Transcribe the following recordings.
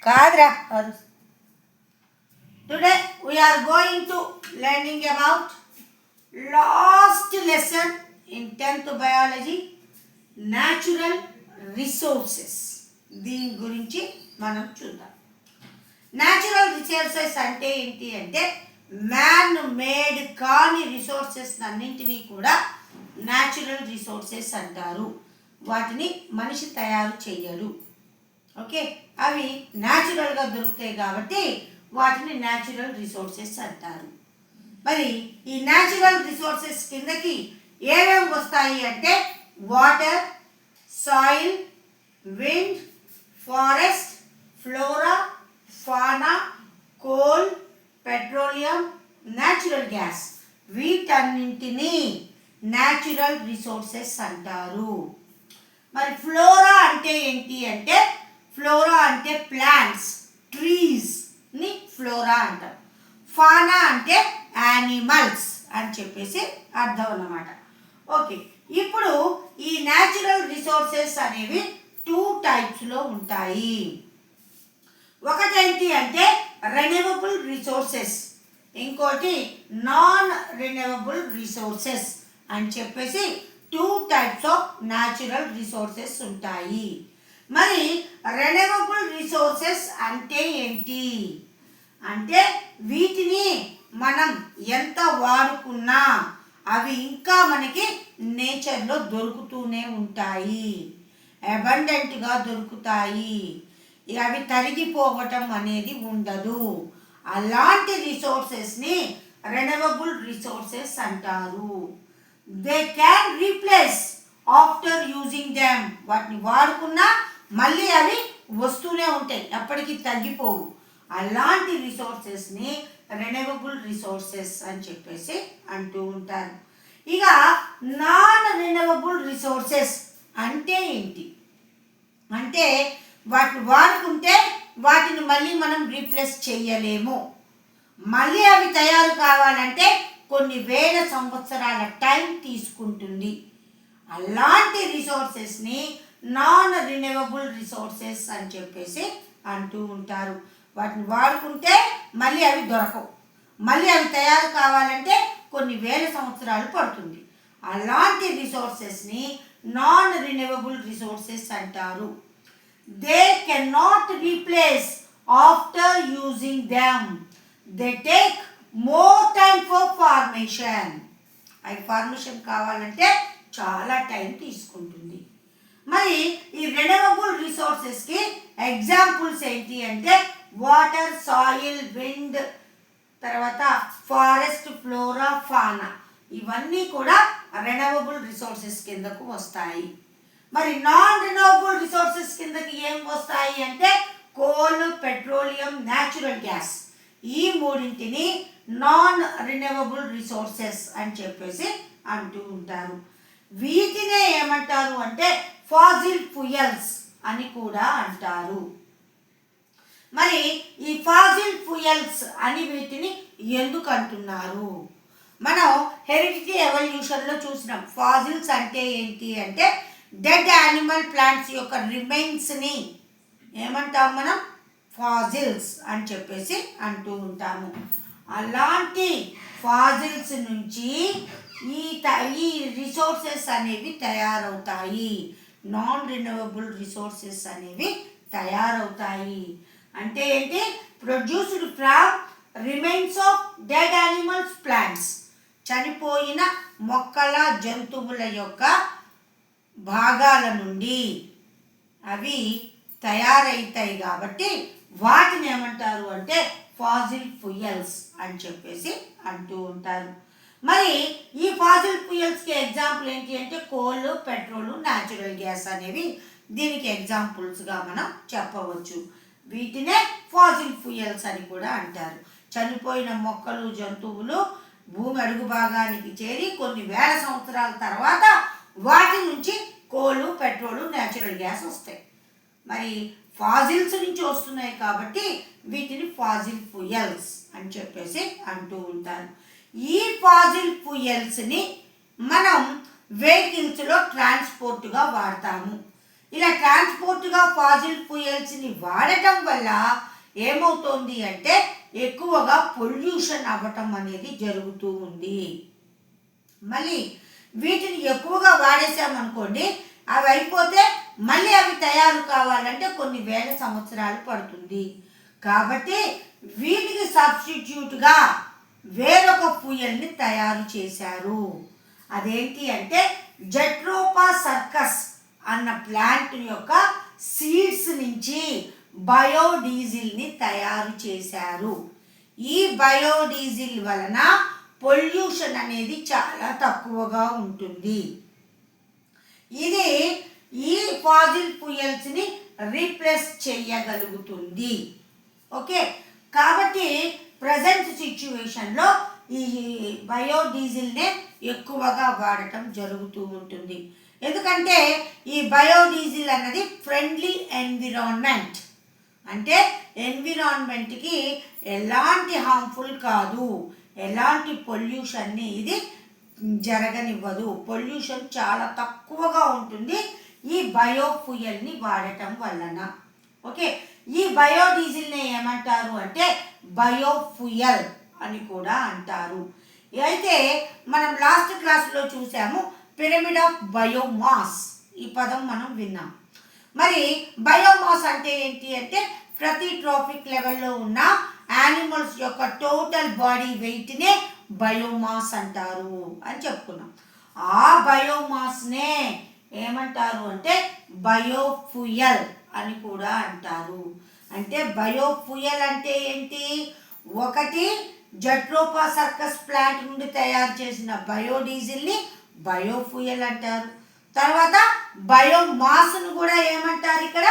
కాదురా. Today we are going to learning about last lesson in 10th biology, natural resources. దీని గురించి మనం చూద్దాం. న్యాచురల్ రిసోర్సెస్ అంటే ఏంటి అంటే మ్యాన్ మేడ్ కాని రిసోర్సెస్ అన్నింటినీ కూడా న్యాచురల్ రిసోర్సెస్ అంటారు. వాటిని మనిషి తయారు చేయడు. ఓకే, అవి న్యాచురల్గా దొరుకుతాయి కాబట్టి వాటిని న్యాచురల్ రిసోర్సెస్ అంటారు. మరి ఈ న్యాచురల్ రిసోర్సెస్ కిందకి ఏమేమి వస్తాయి అంటే water, soil, wind, forest, flora, fauna, coal, petroleum, natural gas. వీటన్నింటినీ న్యాచురల్ రిసోర్సెస్ అంటారు. మరి ఫ్లోరా అంటే ఏంటి అంటే ఫ్లోరా అంటే ప్లాంట్స్, ట్రీస్ని ఫ్లోరా అంటారు. ఫానా అంటే యానిమల్స్ అని చెప్పేసి అర్థం అన్నమాట. ఓకే, ఇప్పుడు ఈ న్యాచురల్ రిసోర్సెస్ అనేవి 2 టైప్స్లో ఉంటాయి. ఒకటేంటి అంటే రెన్యూవబుల్ రిసోర్సెస్, ఇంకోటి నాన్ రెన్యూవబుల్ రిసోర్సెస్ అని చెప్పేసి 2 టైప్స్ ఆఫ్ న్యాచురల్ రిసోర్సెస్ ఉంటాయి. మరి రెన్యూవబుల్ రిసోర్సెస్ అంటే ఏంటి అంటే వీటిని మనం ఎంత వాడుకున్నా అవి ఇంకా మనకి నేచర్లో దొరుకుతూనే ఉంటాయి, అబండెంట్గా దొరుకుతాయి. అవి తరిగిపోవటం అనేది ఉండదు. అలాంటి రిసోర్సెస్ని రెన్యూవబుల్ రిసోర్సెస్ అంటారు. They can replace after using them. వాటిని వాడుకున్నా మళ్ళీ అవి వస్తూనే ఉంటాయి, ఎప్పటికీ తగ్గిపోవు. అలాంటి రిసోర్సెస్ని రెన్యూవబుల్ రిసోర్సెస్ అని చెప్పేసి అంటూ ఉంటారు. ఇక నాన్ రెన్యూవబుల్ రిసోర్సెస్ అంటే ఏంటి అంటే వాటిని వాడుకుంటే వాటిని మళ్ళీ మనం రీప్లేస్ చేయలేము. మళ్ళీ అవి తయారు కావాలంటే కొన్ని వేల సంవత్సరాల టైం తీసుకుంటుంది. అలాంటి రిసోర్సెస్ని నాన్ రెన్యూవబుల్ రిసోర్సెస్ అని చెప్పేసి అంటూ ఉంటారు. వాటిని వాడుకుంటే మళ్ళీ అవి దొరకవు, మళ్ళీ అవి తయారు కావాలంటే కొన్ని వేల సంవత్సరాలు పడుతుంది. అలాంటి రిసోర్సెస్ని నాన్ రెన్యూవబుల్ రిసోర్సెస్ అంటారు. They can not replace after using them. They take more time for formation. అవి ఫార్మేషన్ కావాలంటే చాలా టైం తీసుకుంటుంది. మరి ఈ రెన్యూవబుల్ రిసోర్సెస్కి ఎగ్జాంపుల్స్ ఏంటి అంటే వాటర్, సాయిల్, విండ్, తర్వాత ఫారెస్ట్, ఫ్లోరా, ఫానా. ఇవన్నీ కూడా రెన్యూవబుల్ రిసోర్సెస్ కిందకు వస్తాయి. మరి నాన్ రెన్యూవబుల్ రిసోర్సెస్ కిందకి ఏం వస్తాయి అంటే కోల్, పెట్రోలియం, న్యాచురల్ గ్యాస్. ఈ మూడింటిని నాన్ రెన్యూవబుల్ రిసోర్సెస్ అని చెప్పేసి అంటూ ఉంటారు. వీటినే ఏమంటారు అంటే ఫాసిల్ ఫ్యూయల్స్ అని కూడా అంటారు. మరి ఈ ఫాసిల్ ఫ్యూయల్స్ అని వీటిని ఎందుకు అంటున్నారు? మనం హెరిడిటీ ఎవల్యూషన్లో చూసినాం. ఫాసిల్స్ అంటే ఏంటి అంటే డెడ్ యానిమల్ ప్లాంట్స్ యొక్క రిమైన్స్ని ఏమంటాం మనం ఫాసిల్స్ అని చెప్పేసి అంటూ ఉంటాము. అలాంటి ఫాసిల్స్ నుంచి ఈ రిసోర్సెస్ అనేవి తయారవుతాయి. నాన్ రెన్యూవబుల్ రిసోర్సెస్ అనేవి తయారవుతాయి. అంటే ఏంటి? Produced from remains of dead animals, plants. చనిపోయిన మొక్కల, జంతువుల యొక్క భాగాల నుండి అవి తయారవుతాయి కాబట్టి వాటిని ఏమంటారు అంటే ఫాసిల్ ఫ్యూయల్స్ అని చెప్పేసి అంటూ ఉంటారు. మరి ఈ ఫాసిల్ ఫ్యూయల్స్కి ఎగ్జాంపుల్ ఏంటి అంటే కోల్, పెట్రోల్, న్యాచురల్ గ్యాస్ అనేవి దీనికి ఎగ్జాంపుల్స్గా మనం చెప్పవచ్చు. వీటినే ఫాసిల్ ఫ్యూయల్స్ అని కూడా అంటారు. చనిపోయిన మొక్కలు, జంతువులు భూమి అడుగు భాగానికి చేరి కొన్ని వేల సంవత్సరాల తర్వాత వాటి నుంచి కోలు, పెట్రోలు, న్యాచురల్ గ్యాస్ వస్తాయి. మరి ఫాసిల్స్ నుంచి వస్తున్నాయి కాబట్టి వీటిని ఫాసిల్ ఫ్యూయల్స్ అని చెప్పేసి అంటూ ఉంటారు. ఈ ఫాసిల్ ఫ్యూయల్స్ని మనం వెహికల్స్లో ట్రాన్స్పోర్ట్గా వాడతాము. ఇలా ట్రాన్స్పోర్ట్గా ఫాజిల్ ఫ్యూయల్స్ని వాడటం వల్ల ఏమవుతోంది అంటే ఎక్కువగా పొల్యూషన్ అవ్వటం అనేది జరుగుతూ ఉంది. మళ్ళీ వీటిని ఎక్కువగా వాడేసామనుకోండి, అవి అయిపోతే మళ్ళీ అవి తయారు కావాలంటే కొన్ని వేల సంవత్సరాలు పడుతుంది. కాబట్టి వీటికి సబ్స్టిట్యూట్గా వేరొక ఫ్యూయల్ని తయారు చేశారు. అదేంటి అంటే జెట్రోపా సర్కస్ అన్న ప్లాంట్ యొక్క సీడ్స్ నుంచి బయోడీజిల్ని తయారు చేశారు. ఈ బయోడీజిల్ వలన పొల్యూషన్ అనేది చాలా తక్కువగా ఉంటుంది. ఇది ఈ ఫాజిల్ ఫ్యూయల్స్ని రీప్లేస్ చేయగలుగుతుంది. ఓకే, కాబట్టి ప్రజెంట్ సిచ్యువేషన్లో ఈ బయోడీజిల్నే ఎక్కువగా వాడటం జరుగుతూ ఉంటుంది. ఎందుకంటే ఈ బయోడీజిల్ అన్నది ఫ్రెండ్లీ ఎన్విరాన్మెంట్, అంటే ఎన్విరాన్మెంట్కి ఎలాంటి హార్మ్ఫుల్ కాదు, ఎలాంటి పొల్యూషన్ని ఇది జరగనివ్వదు. పొల్యూషన్ చాలా తక్కువగా ఉంటుంది ఈ బయోఫ్యూయల్ని వాడటం వలన. ఓకే, ఈ బయోడీజిల్ని ఏమంటారు అంటే బయోఫ్యూయల్ అని కూడా అంటారు. అయితే మనం లాస్ట్ క్లాస్లో చూసాము పిరమిడ్ ఆఫ్ బయోమాస్, ఈ పదం మనం విన్నాం. మరి బయోమాస్ అంటే ఏంటి అంటే ప్రతి ట్రాఫిక్ లెవెల్లో ఉన్న యానిమల్స్ యొక్క టోటల్ బాడీ వెయిట్నే బయోమాస్ అంటారు అని చెప్పుకున్నాం. ఆ బయోమాస్నే ఏమంటారు అంటే బయోఫ్యూయల్ అని కూడా అంటారు. అంటే బయోఫ్యూయల్ అంటే ఏంటి? ఒకటి జెట్రోపా సర్కస్ ప్లాంట్ నుండి తయారు చేసిన బయోడీజిల్ని బయోఫ్యూయల్ అంటారు. తర్వాత బయోమాస్ను కూడా ఏమంటారు ఇక్కడ?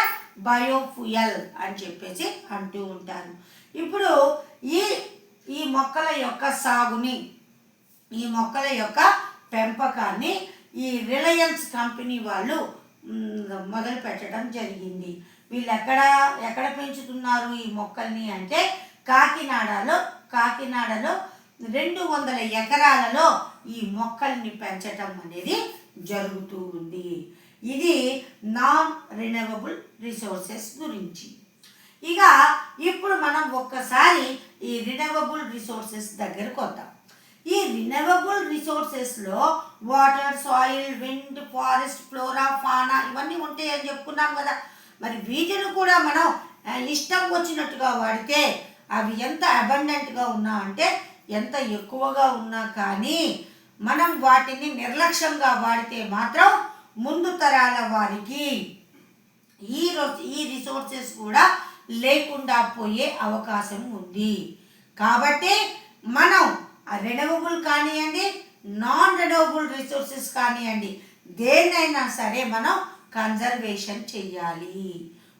బయోఫ్యూయల్ అని చెప్పేసి అంటూ ఉంటారు. ఇప్పుడు ఈ మొక్కల యొక్క సాగుని, ఈ మొక్కల యొక్క పెంపకాన్ని ఈ రిలయన్స్ కంపెనీ వాళ్ళు మొదలు పెట్టడం జరిగింది. వీళ్ళు ఎక్కడ పెంచుతున్నారు ఈ మొక్కల్ని అంటే కాకినాడలో 200 ఎకరాలలో ఈ మొక్కల్ని పెంచటం అనేది జరుగుతూ ఉంది. ఇది నాన్ రినవబుల్ రిసోర్సెస్ గురించి. ఇక ఇప్పుడు మనం ఒక్కసారి ఈ రినవబుల్ రిసోర్సెస్ దగ్గరకు వద్దాం. ఈ రినవబుల్ రిసోర్సెస్లో water, soil, wind, forest, flora, fauna ఇవన్నీ ఉంటాయని చెప్పుకున్నాం కదా. మరి వీటిని కూడా మనం ఇష్టం వచ్చినట్టుగా వాడితే అవి ఎంత అబండెంట్గా ఉన్నా అంటే ఎంత ఎక్కువగా ఉన్నా కానీ మనం వాటిని నిర్లక్ష్యంగా వాడితే మాత్రం ముందు తరాల వారికి ఈ రిసోర్సెస్ కూడా లేకుండా పోయే అవకాశం ఉంది. కాబట్టి మనం రెన్యూవబుల్ కానివ్వండి, నాన్ రెన్యూవబుల్ రిసోర్సెస్ కానివ్వండి, దేన్నైనా సరే మనం కన్జర్వేషన్ చెయ్యాలి,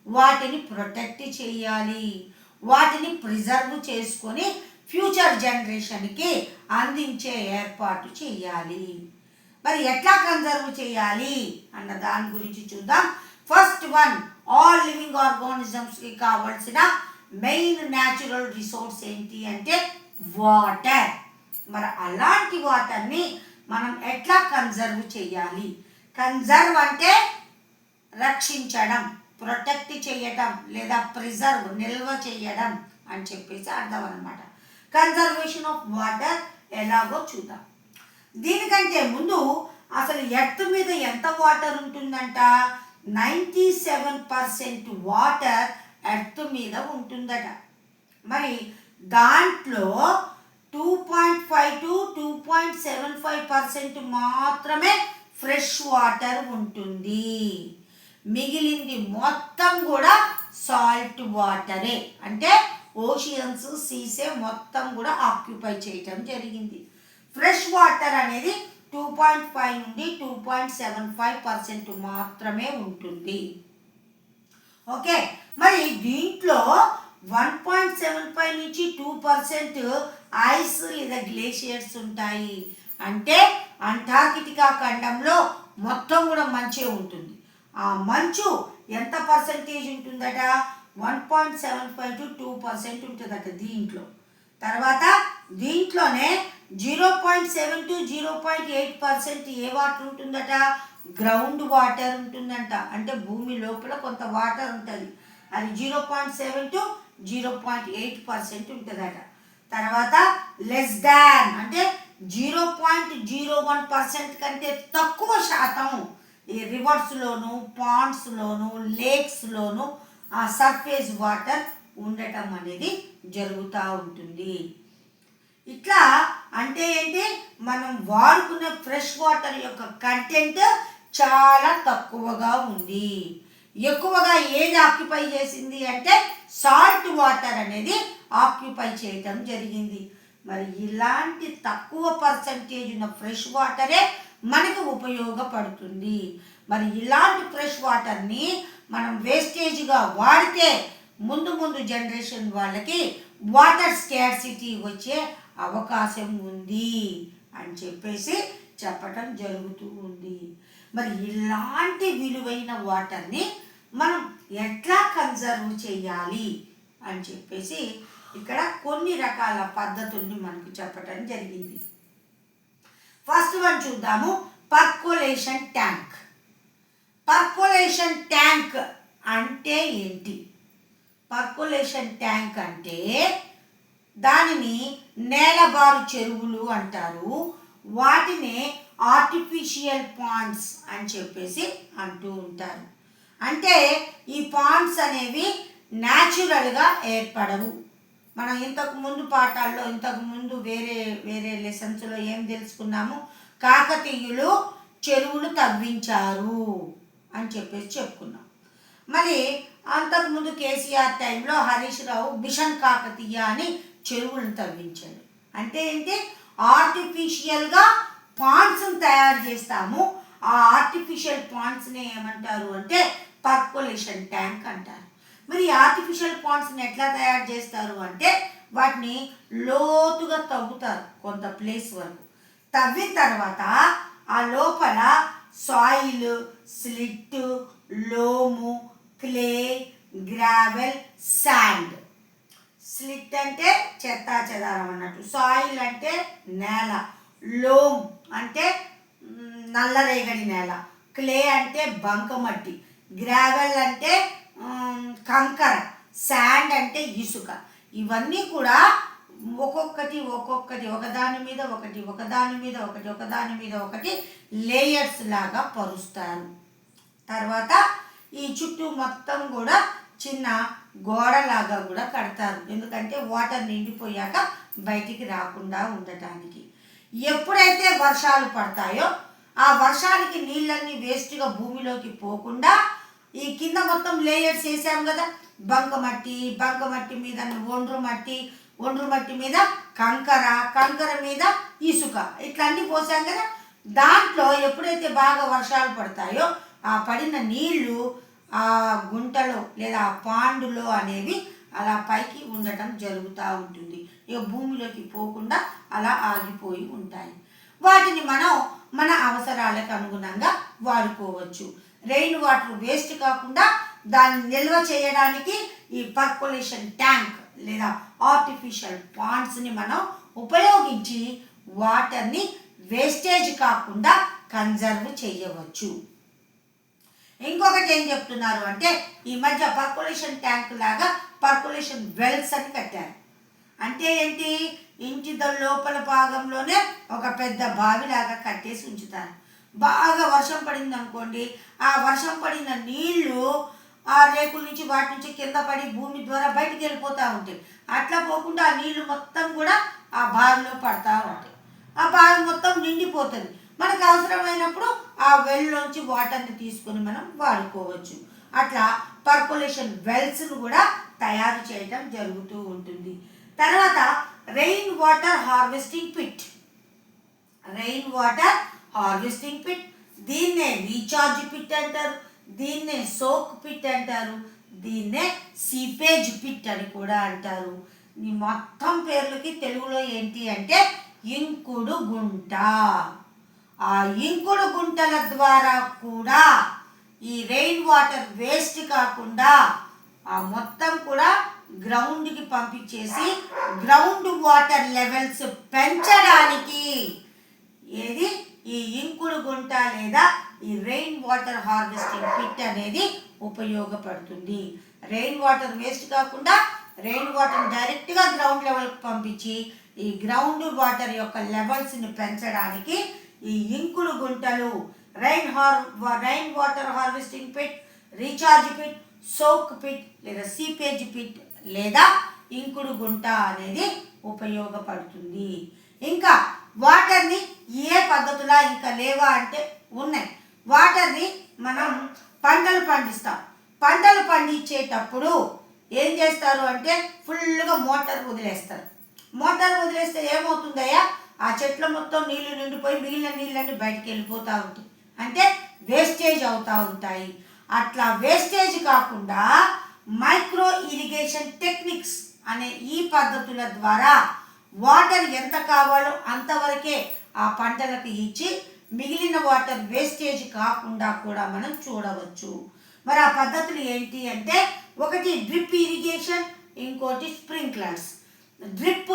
వాటిని ప్రొటెక్ట్ చేయాలి, వాటిని ప్రిజర్వ్ చేసుకొని ఫ్యూచర్ జనరేషన్కి అందించే ఏర్పాటు చేయాలి. మరి ఎట్లా కన్జర్వ్ చేయాలి అన్న దాని గురించి చూద్దాం. ఫస్ట్ వన్, ఆల్ లివింగ్ ఆర్గానిజమ్స్కి కావాల్సిన మెయిన్ న్యాచురల్ రిసోర్స్ ఏంటి అంటే వాటర్. మరి అలాంటి వాటర్ని మనం ఎట్లా కన్జర్వ్ చేయాలి? కన్జర్వ్ అంటే రక్షించడం, ప్రొటెక్ట్ చేయడం లేదా ప్రిజర్వ్ నిల్వ చేయడం అని చెప్పేసి అర్థం అన్నమాట. కన్జర్వేషన్ ఆఫ్ వాటర్ ఎలాగో చూద్దాం. దీనికంటే ముందు అసలు ఎర్త్ మీద ఎంత వాటర్ ఉంటుందంట? 97% వాటర్ ఎర్త్ మీద ఉంటుందట. మరి దాంట్లో 2.5 to 2.75% మాత్రమే ఫ్రెష్ వాటర్ ఉంటుంది. మిగిలింది మొత్తం కూడా సాల్ట్ వాటరే, అంటే ఓషియన్స్, సీసే మొత్తం కూడా ఆక్యుపై చేయటం జరిగింది. ఫ్రెష్ వాటర్ అనేది 2.5 నుండి 2.75% మాత్రమే ఉంటుంది. ఓకే, మరి దీంట్లో 1.75 నుంచి 2% ఐస్ లేదా గ్లేషియర్స్ ఉంటాయి. అంటే అంటార్కిటికా ఖండంలో మొత్తం కూడా మంచే ఉంటుంది. ఆ మంచు ఎంత పర్సెంటేజ్ ఉంటుందట? 1.75 to 2% ఉంటుందట దీంట్లో. తర్వాత దీంట్లోనే 0.7 to 0.8% ఏ వాటర్ ఉంటుందట? గ్రౌండ్ వాటర్ ఉంటుందంట, అంటే భూమి లోపల కొంత వాటర్ ఉంటుంది, అది 0.7 to 0.8% ఉంటుందట. తర్వాత లెస్ దాన్ అంటే 0.01% కంటే తక్కువ శాతం ఈ రివర్స్లోను, పాండ్స్లోను, లేక్స్లోను ఆ సర్ఫేస్ వాటర్ ఉండటం అనేది జరుగుతూ ఉంటుంది. ఇట్లా అంటే ఏంటి, మనం వాడుకునే ఫ్రెష్ వాటర్ యొక్క కంటెంట్ చాలా తక్కువగా ఉంది. ఎక్కువగా ఏది ఆక్యుపై చేసింది అంటే సాల్ట్ వాటర్ అనేది ఆక్యుపై చేయటం జరిగింది. మరి ఇలాంటి తక్కువ పర్సంటేజ్ ఉన్న ఫ్రెష్ వాటరే మనకు ఉపయోగపడుతుంది. మరి ఇలాంటి ఫ్రెష్ వాటర్ని మనం వేస్టేజ్గా వాడితే ముందు ముందు జనరేషన్ వాళ్ళకి వాటర్ స్కార్సిటీ వచ్చే అవకాశం ఉంది అని చెప్పేసి చెప్పటం జరుగుతూ ఉంది. మరి ఇలాంటి విలువైన వాటర్ని మనం ఎట్లా కన్జర్వ్ చేయాలి అని చెప్పేసి ఇక్కడ కొన్ని రకాల పద్ధతుల్ని మనకు చెప్పటం జరిగింది. ఫస్ట్ వన్ చూద్దాము, పర్కోలేషన్ ట్యాంక్. పర్కోలేషన్ ట్యాంక్ అంటే ఏంటి? పర్కోలేషన్ ట్యాంక్ అంటే దానిని నేలబారు చెరువులు అంటారు. వాటిని ఆర్టిఫిషియల్ పాండ్స్ అని చెప్పేసి అంటూ ఉంటారు. అంటే ఈ పాండ్స్ అనేవి న్యాచురల్గా ఏర్పడవు. మనం ఇంతకు ముందు పాఠాల్లో, ఇంతకు ముందు వేరే వేరే లెసన్స్లో ఏం తెలుసుకున్నాము, కాకతీయులు చెరువులు తవ్వించారు అని చెప్పేసి చెప్పుకున్నాం. మరి అంతకుముందు కేసీఆర్ టైంలో హరీష్ రావు మిషన్ కాకతీయ అని చెరువులను తవ్వించాడు. అంటే ఏంటి, ఆర్టిఫిషియల్గా పాండ్స్ని తయారు చేస్తాము. ఆ ఆర్టిఫిషియల్ పాండ్స్ని ఏమంటారు అంటే పర్కోలేషన్ ట్యాంక్ అంటారు. మరి ఆర్టిఫిషియల్ పాండ్స్ని ఎట్లా తయారు చేస్తారు అంటే వాటిని లోతుగా తవ్వుతారు కొంత ప్లేస్ వరకు. తవ్విన తర్వాత ఆ లోపల soil, silt, loam, clay, gravel, sand. Silt అంటే చెత్తా చెదారం అన్నట్టు, సాయిల్ అంటే నేల, లోమ్ అంటే నల్లరేగడి నేల, క్లే అంటే బంకమట్టి, గ్రావెల్ అంటే కంకర, శాండ్ అంటే ఇసుక. ఇవన్నీ కూడా ఒక్కొక్కటి ఒకదాని మీద ఒకటి ఒకదాని మీద ఒకటి లేయర్స్ లాగా పరుస్తారు. తర్వాత ఈ చుట్టూ మొత్తం కూడా చిన్న గోడలాగా కూడా కడతారు. ఎందుకంటే వాటర్ నిండిపోయాక బయటికి రాకుండా ఉండటానికి. ఎప్పుడైతే వర్షాలు పడతాయో ఆ వర్షానికి నీళ్ళన్నీ వేస్ట్గా భూమిలోకి పోకుండా ఈ కింద మొత్తం లేయర్స్ వేసాం కదా, బంకమట్టి మీద ఒండ్రు మట్టి మీద కంకర మీద ఇసుక, ఇట్లా అన్నీ పోసాం కదా. దాంట్లో ఎప్పుడైతే బాగా వర్షాలు పడతాయో ఆ పడిన నీళ్లు ఆ గుంటలో లేదా ఆ పాండులో అనేవి అలా పైకి ఉండటం జరుగుతూ ఉంటుంది. ఇక భూమిలోకి పోకుండా అలా ఆగిపోయి ఉంటాయి. వాటిని మనం మన అవసరాలకు అనుగుణంగా వాడుకోవచ్చు. రెయిన్ వాటర్ వేస్ట్ కాకుండా దాన్ని నిల్వ చేయడానికి ఈ పర్కోలేషన్ ట్యాంక్ లేదా ఆర్టిఫిషియల్ పాండ్స్ని మనం ఉపయోగించి వాటర్ని వేస్టేజ్ కాకుండా కన్జర్వ్ చేయవచ్చు. ఇంకొకటి ఏం చెప్తున్నారు అంటే ఈ మధ్య పర్కోలేషన్ ట్యాంక్ లాగా పర్కోలేషన్ వెల్స్ అని కట్టారు. అంటే ఏంటి, ఇంటి లోపల భాగంలోనే ఒక పెద్ద బావిలాగా కట్టేసి ఉంచుతారు. బాగా వర్షం పడింది అనుకోండి, ఆ వర్షం పడిన నీళ్లు ఆ రేకుల నుంచి వాటి నుంచి కింద పడి భూమి ద్వారా బయటికి వెళ్ళిపోతూ ఉంటాయి. అట్లా పోకుండా ఆ నీళ్లు మొత్తం కూడా ఆ బావిలో పడతా ఉంటాయి. ఆ బావి మొత్తం నిండిపోతుంది. మనకు అవసరమైనప్పుడు ఆ వెల్లోంచి వాటర్ని తీసుకొని మనం వాడుకోవచ్చు. అట్లా పర్కోలేషన్ వెల్స్ను కూడా తయారు చేయడం జరుగుతూ ఉంటుంది. తర్వాత రెయిన్ వాటర్ హార్వెస్టింగ్ పిట్, దీన్నే రీఛార్జ్ పిట్ అంటారు, దీన్నే సోక్ పిట్ అంటారు, దీన్నే సీపేజ్ పిట్ అని కూడా అంటారు. ఈ మొత్తం పేర్లకి తెలుగులో ఏంటి అంటే ఇంకుడు గుంట. ఆ ఇంకుడు గుంటల ద్వారా కూడా ఈ రెయిన్ వాటర్ వేస్ట్ కాకుండా ఆ మొత్తం కూడా గ్రౌండ్కి పంపించేసి గ్రౌండ్ వాటర్ లెవెల్స్ పెంచడానికి ఏది ఈ ఇంకుడు గుంట లేదా ఈ రెయిన్ వాటర్ హార్వెస్టింగ్ పిట్ అనేది ఉపయోగపడుతుంది. రెయిన్ వాటర్ వేస్ట్ కాకుండా రెయిన్ వాటర్ డైరెక్ట్గా గ్రౌండ్ లెవెల్కి పంపించి ఈ గ్రౌండ్ వాటర్ యొక్క లెవెల్స్ని పెంచడానికి ఈ ఇంకుడు గుంటలు, rain water harvesting pit, recharge pit, soak pit లేదా సీపేజ్ పిట్ లేదా ఇంకుడు గుంట అనేది ఉపయోగపడుతుంది. ఇంకా వాటర్ని ఏ పద్ధతిలో ఇంకా లేవా అంటే ఉన్నాయి. వాటర్ని మనం పంటలు పండిస్తాం. పంటలు పండించేటప్పుడు ఏం చేస్తారు అంటే ఫుల్గా మోటార్ వదిలేస్తారు. మోటార్ వదిలేస్తే ఏమవుతుందయ్యా, ఆ చెట్ల మొత్తం నీళ్లు నిండిపోయి మిగిలిన నీళ్ళన్నీ బయటికి వెళ్ళిపోతూ ఉంటాయి, అంటే వేస్టేజ్ అవుతూ ఉంటాయి. అట్లా వేస్టేజ్ కాకుండా మైక్రో ఇరిగేషన్ టెక్నిక్స్ అనే ఈ పద్ధతుల ద్వారా వాటర్ ఎంత కావాలో అంతవరకే ఆ పంటలకు ఇచ్చి మిగిలిన వాటర్ వేస్టేజ్ కాకుండా కూడా మనం చూడవచ్చు. మరి ఆ పద్ధతులు ఏంటి అంటే ఒకటి డ్రిప్ ఇరిగేషన్, ఇంకోటి స్ప్రింక్లర్స్. డ్రిప్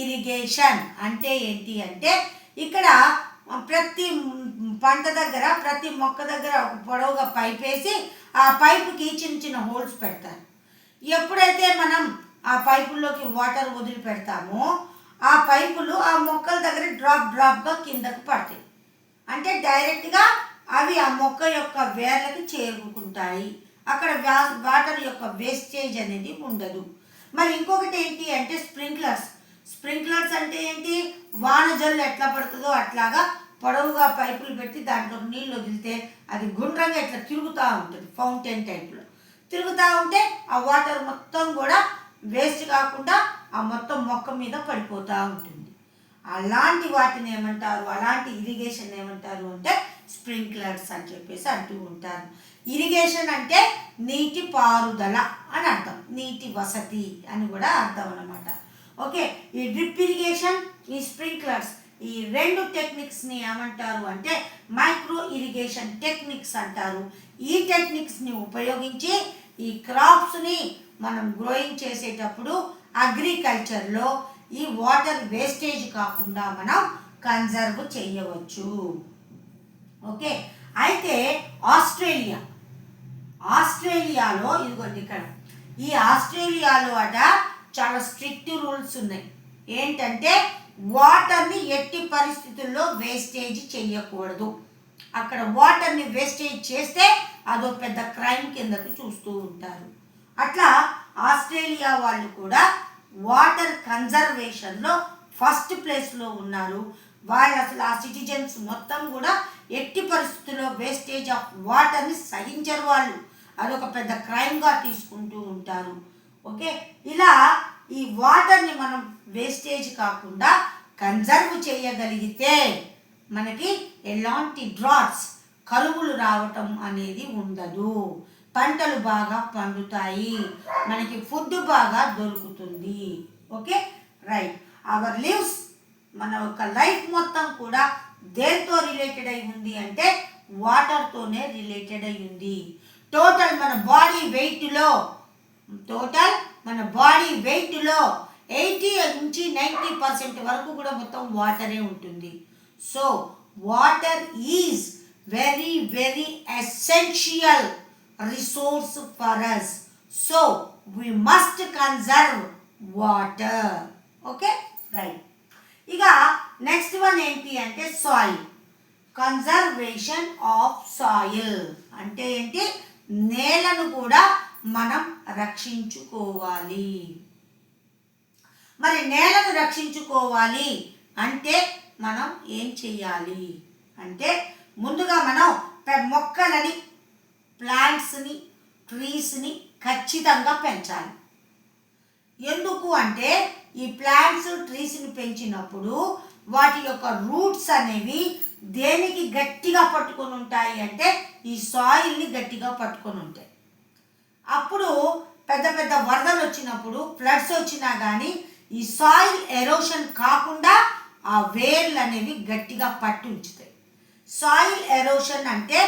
ఇరిగేషన్ అంటే ఏంటి అంటే ఇక్కడ ప్రతి పంట దగ్గర ప్రతి మొక్క దగ్గర ఒక పొడవుగా పైప్ వేసి ఆ పైపుకి చిన్న చిన్న హోల్స్ పెడతారు. ఎప్పుడైతే మనం ఆ పైపుల్లోకి వాటర్ వదిలి పెడతామో ఆ పైపులు ఆ మొక్కల దగ్గర డ్రాప్గా కిందకు పడతాయి. అంటే డైరెక్ట్గా అవి ఆ మొక్క యొక్క వేర్లకు చేరుకుంటాయి. అక్కడ వాటర్ యొక్క వేస్టేజ్ అనేది ఉండదు. మరి ఇంకొకటి ఏంటి అంటే స్ప్రింక్లర్స్ అంటే ఏంటి, వాన జల్లు ఎట్లా పడుతుందో అట్లాగా పొడవుగా పైపులు పెట్టి దాంట్లో నీళ్ళు వదిలితే అది గుండ్రంగా ఇట్లా తిరుగుతూ ఉంటుంది, ఫౌంటైన్ టైప్లో తిరుగుతూ ఉంటే ఆ వాటర్ మొత్తం కూడా వేస్ట్ కాకుండా ఆ మొత్తం మొక్క మీద పడిపోతూ ఉంటుంది. అలాంటి వాటిని ఏమంటారు, అలాంటి ఇరిగేషన్ ఏమంటారు అంటే స్ప్రింక్లర్స్ అని చెప్పేసి అంటూ ఉంటారు. ఇరిగేషన్ అంటే నీటి పారుదల అని అర్థం, నీటి వసతి అని కూడా అర్థం అన్నమాట. ఓకే, ఈ డ్రిప్ ఇరిగేషన్, ఈ స్ప్రింక్లర్స్, ఈ రెండు టెక్నిక్స్ని ఏమంటారు అంటే మైక్రో ఇరిగేషన్ టెక్నిక్స్ అంటారు. ఈ టెక్నిక్స్ని ఉపయోగించి ఈ క్రాప్స్ని మనం గ్రోయింగ్ చేసేటప్పుడు అగ్రికల్చర్లో ఈ వాటర్ వేస్టేజ్ కాకుండా మనం కన్జర్వ్ చేయవచ్చు. ఓకే, అయితే ఆస్ట్రేలియాలో ఇదిగోండి ఇక్కడ ఈ ఆస్ట్రేలియాలో చాలా స్ట్రిక్ట్ రూల్స్ ఉన్నాయి. ఏంటంటే వాటర్ని ఎట్టి పరిస్థితుల్లో వేస్టేజ్ చేయకూడదు. అక్కడ వాటర్ని వేస్టేజ్ చేస్తే అదో పెద్ద క్రైమ్ కిందకు చూస్తూ ఉంటారు. అట్లా ఆస్ట్రేలియా వాళ్ళు కూడా వాటర్ కన్జర్వేషన్లో ఫస్ట్ ప్లేస్లో ఉన్నారు. వాళ్ళు అసలు ఆ సిటిజన్స్ మొత్తం కూడా ఎట్టి పరిస్థితుల్లో వేస్టేజ్ ఆఫ్ వాటర్ని సహించరు. వాళ్ళు అదొక పెద్ద క్రైమ్గా తీసుకుంటూ ఉంటారు. ఓకే, ఇలా ఈ వాటర్ని మనం వేస్టేజ్ కాకుండా కన్జర్వ్ చేయగలిగితే మనకి ఎలాంటి డ్రాట్స్, కరువులు రావటం అనేది ఉండదు. పంటలు బాగా పండుతాయి, మనకి ఫుడ్ బాగా దొరుకుతుంది. Okay, right. అవర్ లివ్స్, మన యొక్క లైఫ్ మొత్తం కూడా దేంతో రిలేటెడ్ అయి ఉంది అంటే వాటర్తోనే రిలేటెడ్ అయి ఉంది. టోటల్ మన బాడీ వెయిట్లో 80-90% వరకు కూడా మొత్తం వాటరే ఉంటుంది. So water is very very essential resource for us. So we must conserve water. Okay, right. ఇక నెక్స్ట్ వన్ ఏంటి అంటే సాయిల్. కన్జర్వేషన్ ఆఫ్ సాయిల్ అంటే ఏంటి, నేలను కూడా మనం రక్షించుకోవాలి. మరి నేలను రక్షించుకోవాలి అంటే మనం ఏం చెయ్యాలి అంటే ముందుగా మనం మొక్కలని, ప్లాంట్స్ని, ట్రీస్ని ఖచ్చితంగా పెంచాలి. ఎందుకు అంటే ఈ ప్లాంట్స్, ట్రీస్ని పెంచినప్పుడు వాటి యొక్క రూట్స్ అనేవి దేనికి గట్టిగా పట్టుకొని ఉంటాయి అంటే ఈ సాయిల్ని గట్టిగా పట్టుకొని ఉంటాయి. అప్పుడు పెద్ద పెద్ద వరదలు వచ్చినప్పుడు, ఫ్లడ్స్ వచ్చినా కానీ ఈ సాయిల్ ఎరోషన్ కాకుండా ఆ వేర్లు అనేవి గట్టిగా పట్టి ఉంచుతాయి. సాయిల్ ఎరోషన్ అంటే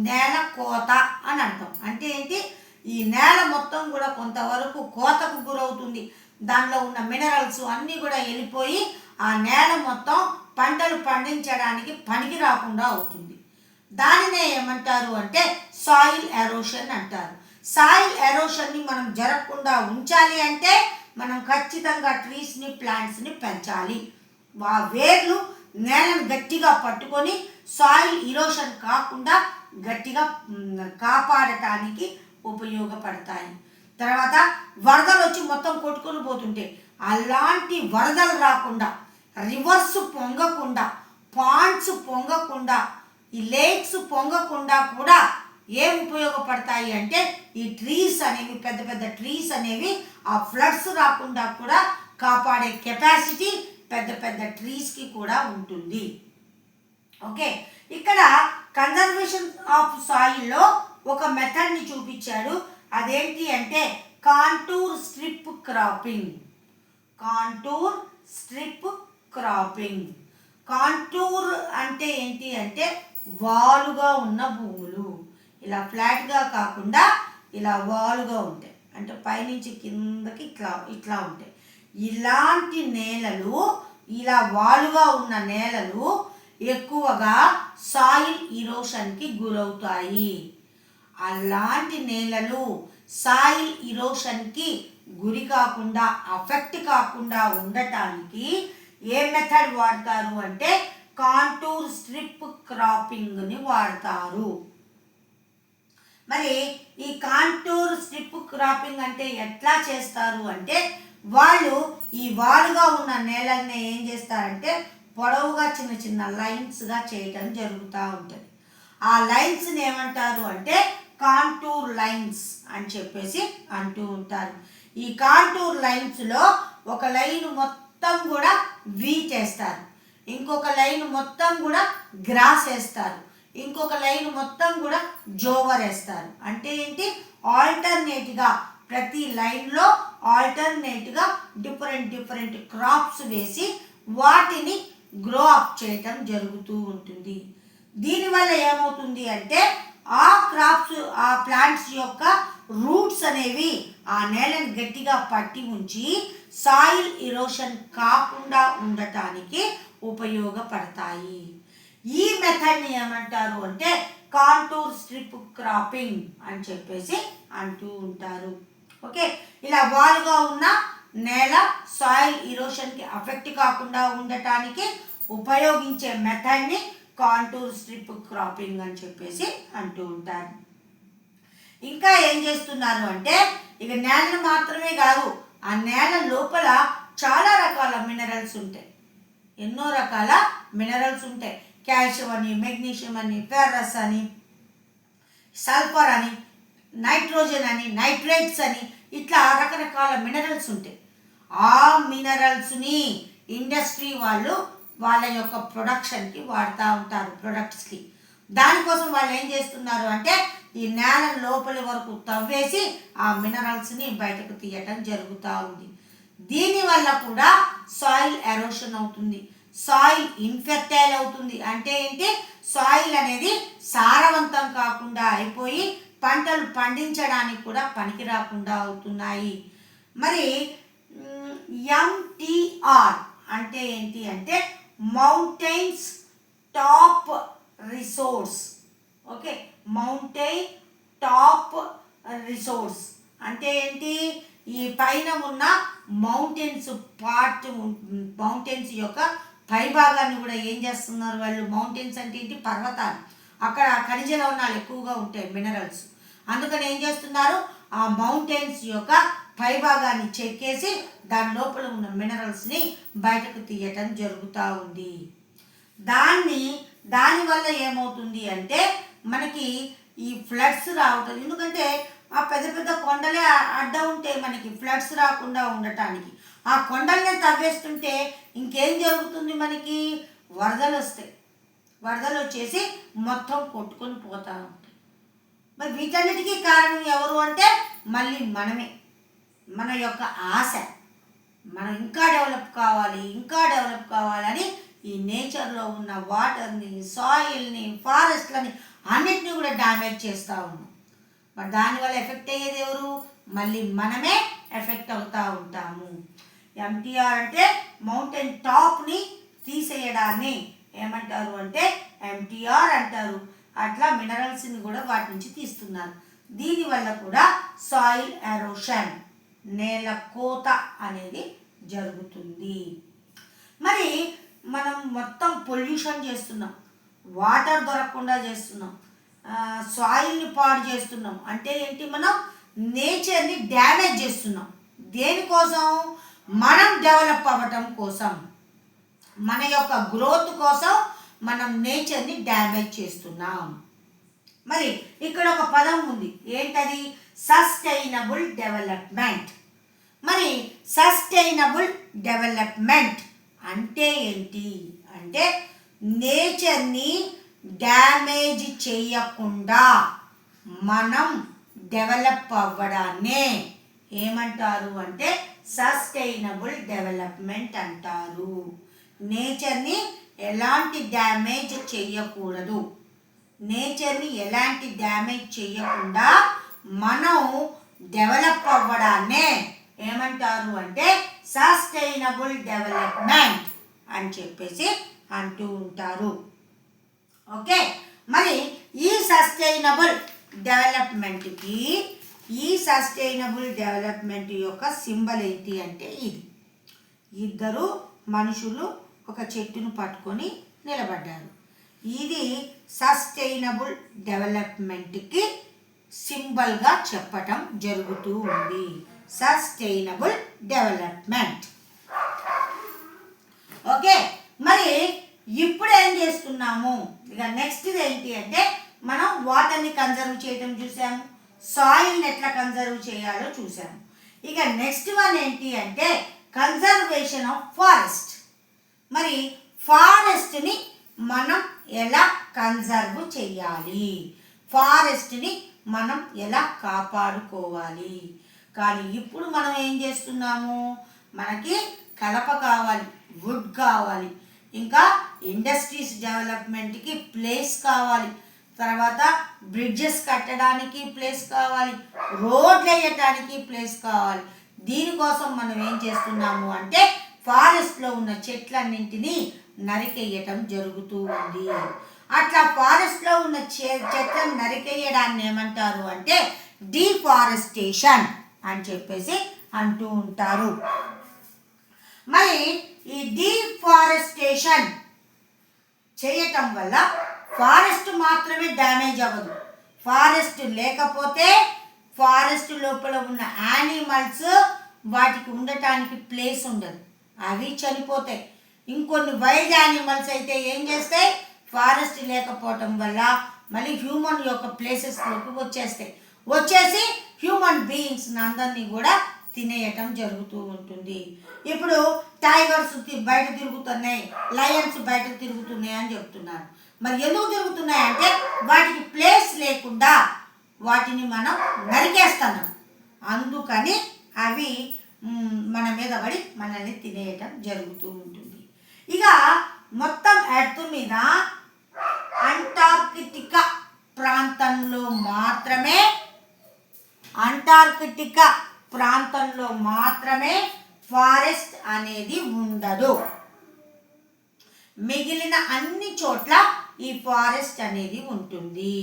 నేల కోత అని అర్థం. అంటే ఏంటి, ఈ నేల మొత్తం కూడా కొంతవరకు కోతకు గురవుతుంది. దానిలో ఉన్న మినరల్స్ అన్నీ కూడా వెళ్ళిపోయి ఆ నేల మొత్తం పంటలు పండించడానికి పనికి రాకుండా అవుతుంది. దానినే ఏమంటారు అంటే సాయిల్ ఎరోషన్ అంటారు. సాయిల్ ఎరోషన్ని మనం జరగకుండా ఉంచాలి అంటే మనం ఖచ్చితంగా ట్రీస్ని ప్లాంట్స్ని పెంచాలి. వేర్లు నేలను గట్టిగా పట్టుకొని సాయిల్ ఇరోషన్ కాకుండా గట్టిగా కాపాడటానికి ఉపయోగపడతాయి. తర్వాత వరదలు వచ్చి మొత్తం కొట్టుకొని పోతుంటే అలాంటి వరదలు రాకుండా, రివర్స్ పొంగకుండా, పాండ్స్ పొంగకుండా, ఈ లేక్స్ పొంగకుండా కూడా ఏం ఉపయోగపడతాయి అంటే ఈ ట్రీస్ అనేవి, పెద్ద పెద్ద ట్రీస్ అనేవి ఆ ఫ్లడ్స్ రాకుండా కూడా కాపాడే కెపాసిటీ పెద్ద పెద్ద ట్రీస్కి కూడా ఉంటుంది. ఓకే, ఇక్కడ కన్జర్వేషన్ ఆఫ్ సాయిల్లో ఒక మెథడ్ని చూపించాడు. అదేంటి అంటే contour strip cropping. Contour strip cropping. Contour అంటే ఏంటి అంటే వాలుగా ఉన్న భూములు, ఇలా ఫ్లాట్గా కాకుండా ఇలా వాలుగా ఉంటాయి, అంటే పైనుంచి కిందకి ఇట్లా ఉంటాయి. ఇలాంటి నేలలు, ఇలా వాలుగా ఉన్న నేలలు ఎక్కువగా సాయిల్ ఇరోషన్కి గురవుతాయి. అలాంటి నేలలు సాయిల్ ఇరోషన్కి గురి కాకుండా, అఫెక్ట్ కాకుండా ఉండటానికి ఏ మెథడ్ వాడతారు అంటే కాంటూర్ స్ట్రిప్ క్రాపింగ్ని వాడతారు. మరి ఈ కాంటూర్ స్ట్రిప్ క్రాపింగ్ అంటే ఎట్లా చేస్తారు అంటే వాళ్ళు ఈ వాలుగా ఉన్న నేలల్ని ఏం చేస్తారంటే పొడవుగా చిన్న చిన్న లైన్స్గా చేయటం జరుగుతూ ఉంటుంది. ఆ లైన్స్ని ఏమంటారు అంటే కాంటూర్ లైన్స్ అని చెప్పేసి అంటూ ఉంటారు. ఈ కాంటూర్ లైన్స్లో ఒక లైన్ మొత్తం కూడా వీట్ వేస్తారు, ఇంకొక లైన్ మొత్తం కూడా గ్రాస్ వేస్తారు, ఇంకొక లైన్ మొత్తం కూడా జోవర్ వేస్తారు. అంటే ఏంటి, ఆల్టర్నేట్గా ప్రతి లైన్లో ఆల్టర్నేట్గా డిఫరెంట్ క్రాప్స్ వేసి వాటిని గ్రో అప్ చేయటం జరుగుతూ ఉంటుంది. దీనివల్ల ఏమవుతుంది అంటే ఆ క్రాప్స్, ఆ ప్లాంట్స్ యొక్క రూట్స్ అనేవి ఆ నేలను గట్టిగా పట్టి ఉంచి సాయిల్ ఇరోషన్ కాకుండా ఉండటానికి ఉపయోగపడతాయి. ఈ మెథడ్ని ఏమంటారు అంటే కాంటూర్ స్ట్రిప్ క్రాపింగ్ అని చెప్పేసి అంటూ ఉంటారు. ఓకే, ఇలా వాలుగా ఉన్న నేల సాయిల్ ఇరోషన్కి అఫెక్ట్ కాకుండా ఉండటానికి ఉపయోగించే మెథడ్ని కాంటూర్ స్ట్రిప్ క్రాపింగ్ అని చెప్పేసి అంటూ ఉంటారు. ఇంకా ఏం చేస్తున్నారు అంటే ఇక నేలను మాత్రమే కాదు, ఆ నేల లోపల చాలా రకాల మినరల్స్ ఉంటాయి, ఎన్నో రకాల మినరల్స్ ఉంటాయి. కాల్షియం అని, మెగ్నీషియం అని, ఫెర్రస్ అని, సల్ఫర్ అని, నైట్రోజన్ అని, నైట్రేట్స్ అని, ఇట్లా రకరకాల మినరల్స్ ఉంటాయి. ఆ మినరల్స్ని ఇండస్ట్రీ వాళ్ళు వాళ్ళ యొక్క ప్రొడక్షన్కి వాడుతూ ఉంటారు, ప్రొడక్ట్స్కి. దానికోసం వాళ్ళు ఏం చేస్తున్నారు అంటే ఈ నేల లోపలి వరకు తవ్వేసి ఆ మినరల్స్ని బయటకు తీయటం జరుగుతూ ఉంది. దీనివల్ల కూడా సాయిల్ ఎరోషన్ అవుతుంది, సాయిల్ ఇన్ఫెర్టైల్ అవుతుంది. అంటే ఏంటి, సాయిల్ అనేది సారవంతం కాకుండా అయిపోయి పంటలు పండించడానికి కూడా పనికి రాకుండా అవుతున్నాయి. మరి MTR అంటే ఏంటి అంటే mountains top resource. Okay, mountain top resource అంటే ఏంటి, ఈ పైన ఉన్న మౌంటైన్స్ మౌంటైన్స్ యొక్క పై భాగాన్ని కూడా ఏం చేస్తున్నారు వాళ్ళు, మౌంటైన్స్ అంటే ఏంటి, పర్వతాలు, అక్కడ ఖనిజ లవణాలు ఎక్కువగా ఉంటాయి, మినరల్స్. అందుకని ఏం చేస్తున్నారు, ఆ మౌంటైన్స్ యొక్క పై భాగాన్ని చెక్కేసి దాని లోపల ఉన్న మినరల్స్ని బయటకు తీయటం జరుగుతూ ఉంది. దానివల్ల ఏమవుతుంది అంటే మనకి ఈ ఫ్లడ్స్ రావటం, ఎందుకంటే ఆ పెద్ద పెద్ద కొండలే అడ్డం ఉంటే మనకి ఫ్లడ్స్ రాకుండా ఉండటానికి. ఆ కొండల్ని తవ్వేస్తుంటే ఇంకేం జరుగుతుంది, మనకి వరదలు వస్తాయి, వరదలు వచ్చేసి మొత్తం కొట్టుకొని పోతూ ఉంటాయి. మరి వీటన్నిటికీ కారణం ఎవరు అంటే మళ్ళీ మనమే, మన యొక్క ఆశ, మనం ఇంకా డెవలప్ కావాలని ఈ నేచర్లో ఉన్న వాటర్ని, సాయిల్ని, ఫారెస్ట్లని అన్నిటినీ కూడా డ్యామేజ్ చేస్తూ ఉన్నాం. మరి దానివల్ల ఎఫెక్ట్ అయ్యేది ఎవరు, మళ్ళీ మనమే ఎఫెక్ట్ అవుతూ ఉంటాము. MTR అంటే మౌంటైన్ టాప్ని తీసేయడాన్ని ఏమంటారు అంటే ఎంటీఆర్ అంటారు. అట్లా మినరల్స్ని కూడా వాటి నుంచి తీస్తున్నారు. దీనివల్ల కూడా సాయిల్ ఎరోషన్, నేల కోత అనేది జరుగుతుంది. మరి మనం మొత్తం పొల్యూషన్ చేస్తున్నాం, వాటర్ దొరకకుండా చేస్తున్నాం, సాయిల్ని పాడు చేస్తున్నాం. అంటే ఏంటి, మనం నేచర్ని డ్యామేజ్ చేస్తున్నాం. దేనికోసం? మనం డెవలప్ అవ్వటం కోసం, మన యొక్క గ్రోత్ కోసం మనం నేచర్ని డ్యామేజ్ చేస్తున్నాం. మరి ఇక్కడ ఒక పదం ఉంది, ఏంటది? Sustainable development. మరి సస్టైనబుల్ డెవలప్మెంట్ అంటే ఏంటి అంటే నేచర్ని డ్యామేజ్ చేయకుండా మనం డెవలప్ అవ్వడాన్నే ఏమంటారు అంటే సస్టైనబుల్ డెవలప్మెంట్ అంటారు. నేచర్ని ఎలాంటి డ్యామేజ్ చేయకూడదు, నేచర్ని ఎలాంటి డ్యామేజ్ చేయకుండా మనం డెవలప్ అవ్వడాన్నే ఏమంటారు అంటే సస్టైనబుల్ డెవలప్మెంట్ అని చెప్పేసి అంటూ ఉంటారు. ఓకే, మరి ఈ సస్టైనబుల్ డెవలప్మెంట్ యొక్క సింబల్ ఏంటి అంటే ఇది. ఇద్దరు మనుషులు ఒక చెట్టును పట్టుకొని నిలబడ్డారు. ఇది సస్టైనబుల్ డెవలప్మెంట్కి సింబల్గా చెప్పటం జరుగుతూ ఉంది. Sustainable development. ఓకే, మరి ఇప్పుడు ఏం చేస్తున్నాము? ఇక నెక్స్ట్ ఏంటి అంటే మనం వాటర్ని కన్జర్వ్ చేయటం చూసాము, సాయిల్ని ఎట్లా కన్జర్వ్ చేయాలో చూసాము. ఇక నెక్స్ట్ వన్ ఏంటి అంటే కన్జర్వేషన్ ఆఫ్ ఫారెస్ట్. మరి ఫారెస్ట్ని మనం ఎలా కన్జర్వ్ చేయాలి, ఫారెస్ట్ని మనం ఎలా కాపాడుకోవాలి. కానీ ఇప్పుడు మనం ఏం చేస్తున్నాము, మనకి కలప కావాలి, వుడ్ కావాలి, ఇంకా ఇండస్ట్రీస్ డెవలప్మెంట్కి ప్లేస్ కావాలి, తర్వాత బ్రిడ్జెస్ కట్టడానికి ప్లేస్ కావాలి, రోడ్లు వేయటానికి ప్లేస్ కావాలి. దీనికోసం మనం ఏం చేస్తున్నాము అంటే ఫారెస్ట్లో ఉన్న చెట్లన్నింటినీ నరికేయటం జరుగుతూ ఉంది. అట్లా ఫారెస్ట్లో ఉన్న చెట్లను నరికేయడాన్ని ఏమంటారు అంటే డిఫారెస్టేషన్ అని చెప్పేసి అంటూ ఉంటారు. మరి ఈ డిఫారెస్టేషన్ చేయటం వల్ల ఫారెస్ట్ మాత్రమే డ్యామేజ్ అవ్వదు, ఫారెస్ట్ లేకపోతే ఫారెస్ట్ లోపల ఉన్న యానిమల్స్ వాటికి ఉండటానికి ప్లేస్ ఉండదు, అవి చనిపోతాయి. ఇంకొన్ని వైల్డ్ యానిమల్స్ అయితే ఏం చేస్తాయి, ఫారెస్ట్ లేకపోవటం వల్ల మళ్ళీ హ్యూమన్ యొక్క ప్లేసెస్లోకి వచ్చేసి హ్యూమన్ బీయింగ్స్ అందరినీ కూడా తినేయటం జరుగుతూ ఉంటుంది. ఇప్పుడు టైగర్స్ బయట తిరుగుతున్నాయి, లయన్స్ బయట తిరుగుతున్నాయి అని చెప్తున్నారు. మరి ఎందుకు తిరుగుతున్నాయి అంటే వాటికి ప్లేస్ లేకుండా వాటిని మనం నరికేస్తున్నాం, అందుకని అవి మన మీద పడి మనల్ని తినేయటం జరుగుతూ ఉంటుంది. ఇక మొత్తం ఎర్త్ మీద అంటార్కిటికా ప్రాంతంలో మాత్రమే ఫారెస్ట్ అనేది ఉండదు. మిగిలిన అన్ని చోట్ల ఈ ఫారెస్ట్ అనేది ఉంటుంది.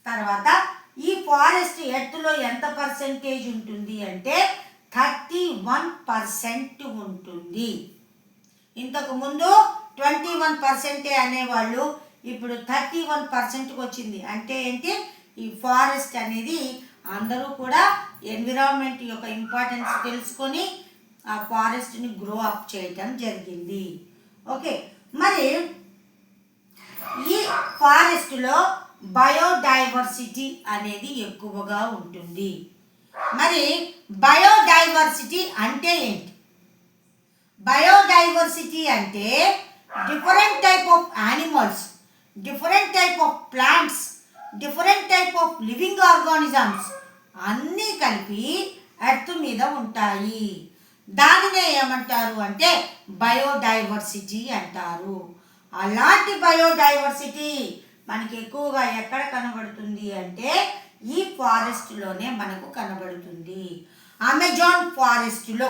తర్వాత ఈ ఫారెస్ట్ ఎర్త్లో ఎంత పర్సెంటేజ్ ఉంటుంది అంటే 31% ఉంటుంది. ఇంతకు ముందు 21% అనేవాళ్ళు, ఇప్పుడు 31%కి వచ్చింది. అంటే ఏంటి, ఈ ఫారెస్ట్ అనేది అందరూ కూడా ఎన్విరాన్మెంట్ యొక్క ఇంపార్టెన్స్ తెలుసుకొని ఆ ఫారెస్ట్ని గ్రో అప్ చేయటం జరిగింది. ఓకే, మరి ఈ ఫారెస్ట్లో బయోడైవర్సిటీ అనేది ఎక్కువగా ఉంటుంది. మరి బయోడైవర్సిటీ అంటే ఏంటి? బయోడైవర్సిటీ అంటే different type of animals, different type of plants, different type of living organisms అన్నీ కలిపి ఎర్త్ మీద ఉంటాయి. దానినే ఏమంటారు అంటే బయోడైవర్సిటీ అంటారు. అలాంటి బయోడైవర్సిటీ మనకి ఎక్కువగా ఎక్కడ కనబడుతుంది అంటే ఈ ఫారెస్ట్లోనే మనకు కనబడుతుంది. అమెజాన్ ఫారెస్ట్లో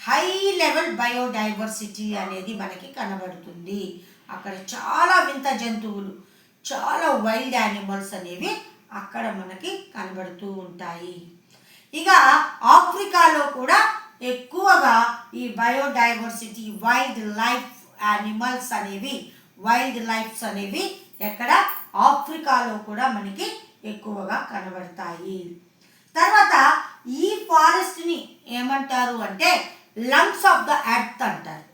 హై లెవెల్ బయోడైవర్సిటీ అనేది మనకి కనబడుతుంది. అక్కడ చాలా వింత జంతువులు, చాలా వైల్డ్ యానిమల్స్ అనేవి అక్కడ మనకి కనబడుతూ ఉంటాయి. ఇక ఆఫ్రికాలో కూడా ఎక్కువగా ఈ బయోడైవర్సిటీ వైల్డ్ లైఫ్స్ అనేవి ఎక్కడ ఆఫ్రికాలో కూడా మనకి ఎక్కువగా కనబడతాయి. తర్వాత ఈ ఫారెస్ట్ని ఏమంటారు అంటే లంగ్స్ ఆఫ్ ద ఎర్త్ అంటారు.